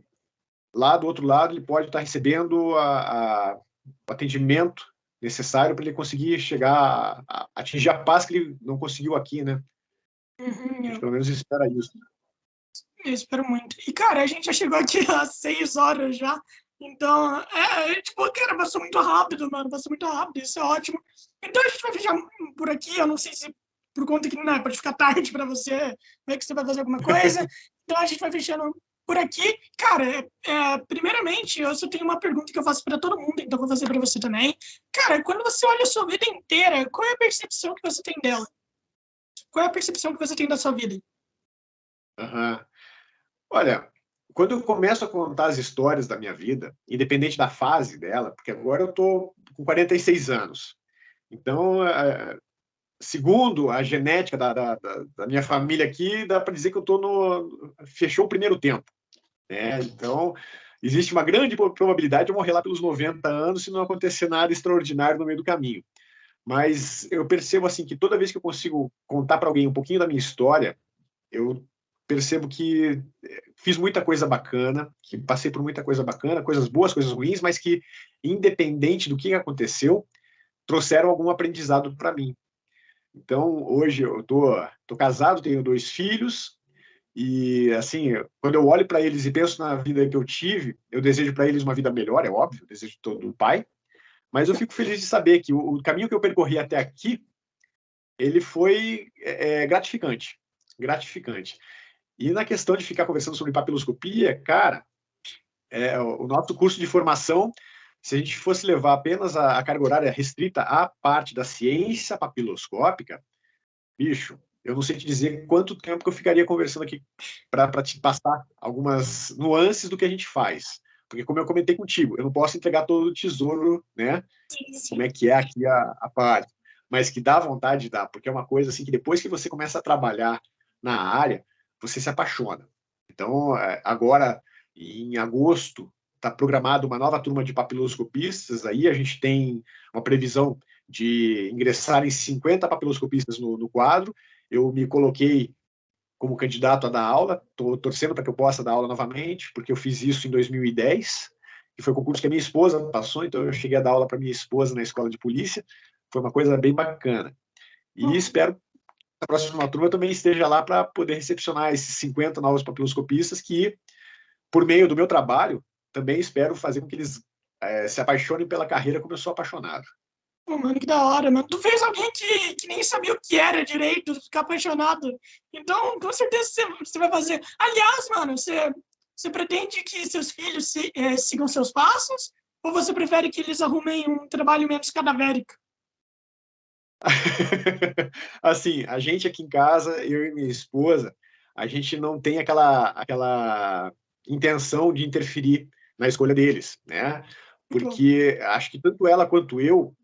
lá do outro lado, ele pode estar recebendo o atendimento necessário para ele conseguir chegar a atingir a paz que ele não conseguiu aqui, né? A gente Uhum, pelo menos espera isso. eu espero muito. E, cara, a gente já chegou aqui às 6 horas já. Então, tipo, cara, passou muito rápido, mano. Passou muito rápido, isso é ótimo. Então a gente vai fechar por aqui. Eu não sei se por conta que não pode ficar tarde para você, ver que você vai fazer alguma coisa. Então a gente vai fechando por aqui. Cara, primeiramente, eu só tenho uma pergunta que eu faço para todo mundo, então vou fazer para você também. Cara, quando você olha a sua vida inteira, qual é a percepção que você tem dela? Qual é a percepção que você tem da sua vida? Uhum. Olha, quando eu começo a contar as histórias da minha vida, independente da fase dela, porque agora eu estou com 46 anos. Então, segundo a genética da minha família aqui, dá para dizer que eu estou no. Fechou o primeiro tempo. Né? Então, existe uma grande probabilidade de eu morrer lá pelos 90 anos se não acontecer nada extraordinário no meio do caminho. Mas eu percebo assim que toda vez que eu consigo contar para alguém um pouquinho da minha história, eu percebo que fiz muita coisa bacana, que passei por muita coisa bacana, coisas boas, coisas ruins, mas que, independente do que aconteceu, trouxeram algum aprendizado para mim. Então, hoje eu tô casado, tenho 2 filhos, e, assim, quando eu olho para eles e penso na vida que eu tive, eu desejo para eles uma vida melhor, é óbvio, desejo todo pai, mas eu fico feliz de saber que o caminho que eu percorri até aqui, ele foi gratificante, gratificante. E na questão de ficar conversando sobre papiloscopia, cara, o nosso curso de formação, se a gente fosse levar apenas a carga horária restrita à parte da ciência papiloscópica, bicho, eu não sei te dizer quanto tempo que eu ficaria conversando aqui para te passar algumas nuances do que a gente faz. Porque, como eu comentei contigo, eu não posso entregar todo o tesouro, né? Sim, Como sim. é que é aqui a parte. Mas que dá vontade de dar, porque é uma coisa assim que depois que você começa a trabalhar na área, você se apaixona. Então, agora, em agosto, está programada uma nova turma de papiloscopistas, aí a gente tem uma previsão de ingressarem 50 papiloscopistas no quadro. Eu me coloquei como candidato a dar aula, estou torcendo para que eu possa dar aula novamente, porque eu fiz isso em 2010, que foi o concurso que a minha esposa passou, então eu cheguei a dar aula para minha esposa na escola de polícia, foi uma coisa bem bacana. E espero que a próxima turma também esteja lá para poder recepcionar esses 50 novos papiloscopistas que, por meio do meu trabalho, também espero fazer com que eles se apaixonem pela carreira como eu sou apaixonado. Pô, mano, que da hora, mano. Tu fez alguém que nem sabia o que era direito, ficar apaixonado. Então, com certeza você vai fazer. Aliás, mano, você pretende que seus filhos sigam seus passos? Ou você prefere que eles arrumem um trabalho menos cadavérico? Assim, a gente aqui em casa, eu e minha esposa, a gente não tem aquela intenção de interferir na escolha deles, né? Porque acho que tanto ela quanto eu,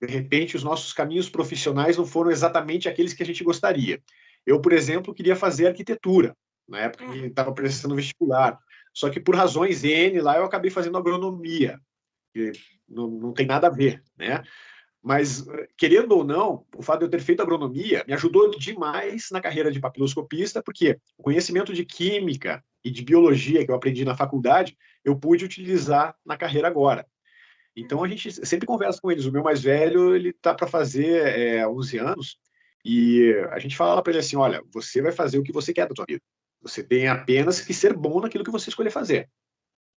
de repente, os nossos caminhos profissionais não foram exatamente aqueles que a gente gostaria. Eu, por exemplo, queria fazer arquitetura, na época que estava prestando vestibular. Só que por razões N lá eu acabei fazendo agronomia, que não tem nada a ver, né? Mas, querendo ou não, o fato de eu ter feito agronomia me ajudou demais na carreira de papiloscopista, porque o conhecimento de química e de biologia que eu aprendi na faculdade, eu pude utilizar na carreira agora. Então, a gente sempre conversa com eles. O meu mais velho, ele tá para fazer 11 anos, e a gente fala para ele assim, olha, você vai fazer o que você quer da sua vida. Você tem apenas que ser bom naquilo que você escolher fazer.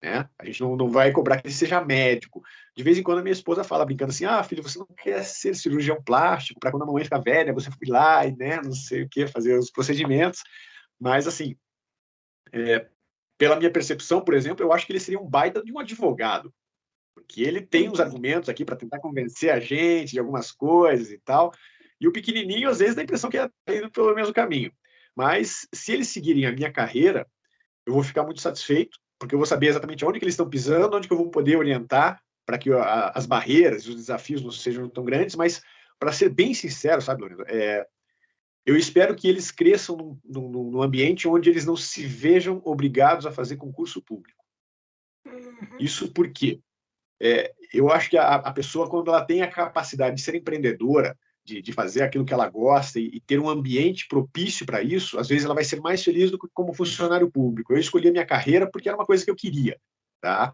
Né? A gente não vai cobrar que ele seja médico. De vez em quando a minha esposa fala, brincando assim, filho, você não quer ser cirurgião plástico para quando a mamãe ficar velha, você ir lá e, né, não sei o que, fazer os procedimentos. Mas, assim, pela minha percepção, por exemplo, eu acho que ele seria um baita de um advogado, porque ele tem uns argumentos aqui para tentar convencer a gente de algumas coisas e tal, e o pequenininho, às vezes, dá a impressão que está indo pelo mesmo caminho. Mas, se eles seguirem a minha carreira, eu vou ficar muito satisfeito, porque eu vou saber exatamente onde que eles estão pisando, onde que eu vou poder orientar para que as barreiras e os desafios não sejam tão grandes, mas, para ser bem sincero, sabe, Lorena, eu espero que eles cresçam num ambiente onde eles não se vejam obrigados a fazer concurso público. Isso porque eu acho que a pessoa, quando ela tem a capacidade de ser empreendedora, de fazer aquilo que ela gosta e ter um ambiente propício para isso, às vezes ela vai ser mais feliz do que como funcionário público. Eu escolhi a minha carreira porque era uma coisa que eu queria, tá?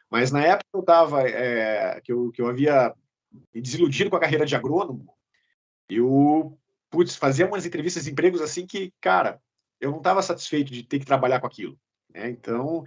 Mas na época que eu estava, que eu havia me desiludido com a carreira de agrônomo, eu fazia umas entrevistas de empregos assim que, cara, eu não estava satisfeito de ter que trabalhar com aquilo, né? Então,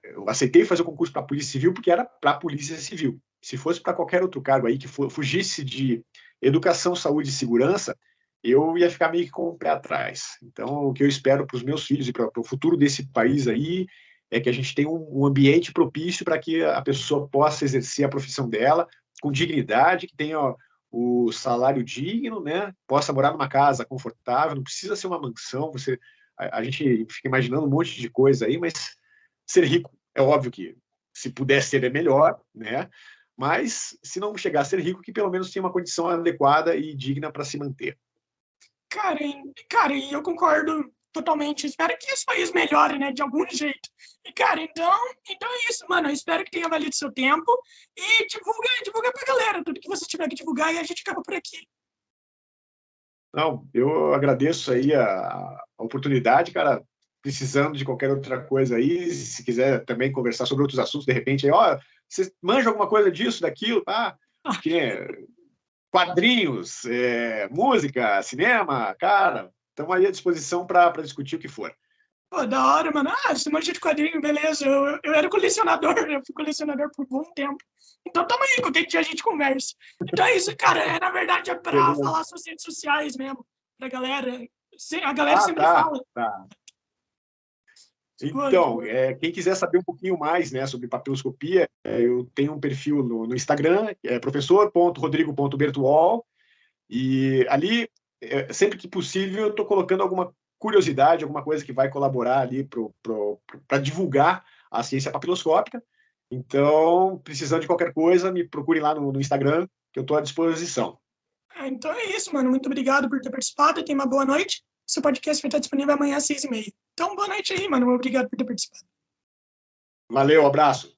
eu aceitei fazer o concurso para a Polícia Civil porque era para a Polícia Civil. Se fosse para qualquer outro cargo aí que fugisse de educação, saúde e segurança, eu ia ficar meio que com o pé atrás. Então, o que eu espero para os meus filhos e para o futuro desse país aí é que a gente tenha um ambiente propício para que a pessoa possa exercer a profissão dela com dignidade, que tenha o salário digno, né? Possa morar numa casa confortável, não precisa ser uma mansão. A gente fica imaginando um monte de coisa aí, mas ser rico é óbvio que se puder ser é melhor, né? Mas se não chegar a ser rico, que pelo menos tenha uma condição adequada e digna para se manter. Cara, e eu concordo totalmente. Espero que esse país melhore, né, de algum jeito. E, cara, então é isso, mano. Eu espero que tenha valido seu tempo e divulga pra galera tudo que você tiver que divulgar e a gente acaba por aqui. Não, eu agradeço aí a oportunidade, cara. Precisando de qualquer outra coisa aí, se quiser também conversar sobre outros assuntos, de repente, aí, você manja alguma coisa disso, daquilo, tá? Que quadrinhos, música, cinema, cara, estamos aí à disposição para discutir o que for. Pô, da hora, mano. Você manja de quadrinho, beleza. Eu era colecionador, eu fui colecionador por um bom tempo. Então tamo aí, qualquer dia a gente conversa. Então é isso, cara. Na verdade é pra falar suas redes sociais mesmo, pra galera. A galera sempre fala. Tá. Então, quem quiser saber um pouquinho mais, né, sobre papiloscopia, eu tenho um perfil no Instagram, professor.rodrigo.bertuol, e ali, sempre que possível, eu estou colocando alguma curiosidade, alguma coisa que vai colaborar ali para divulgar a ciência papiloscópica. Então, precisando de qualquer coisa, me procure lá no Instagram, que eu estou à disposição. Então é isso, mano. Muito obrigado por ter participado e tenha uma boa noite. Seu podcast vai estar disponível amanhã às 6h30. Então, boa noite aí, mano. Obrigado por ter participado. Valeu, abraço.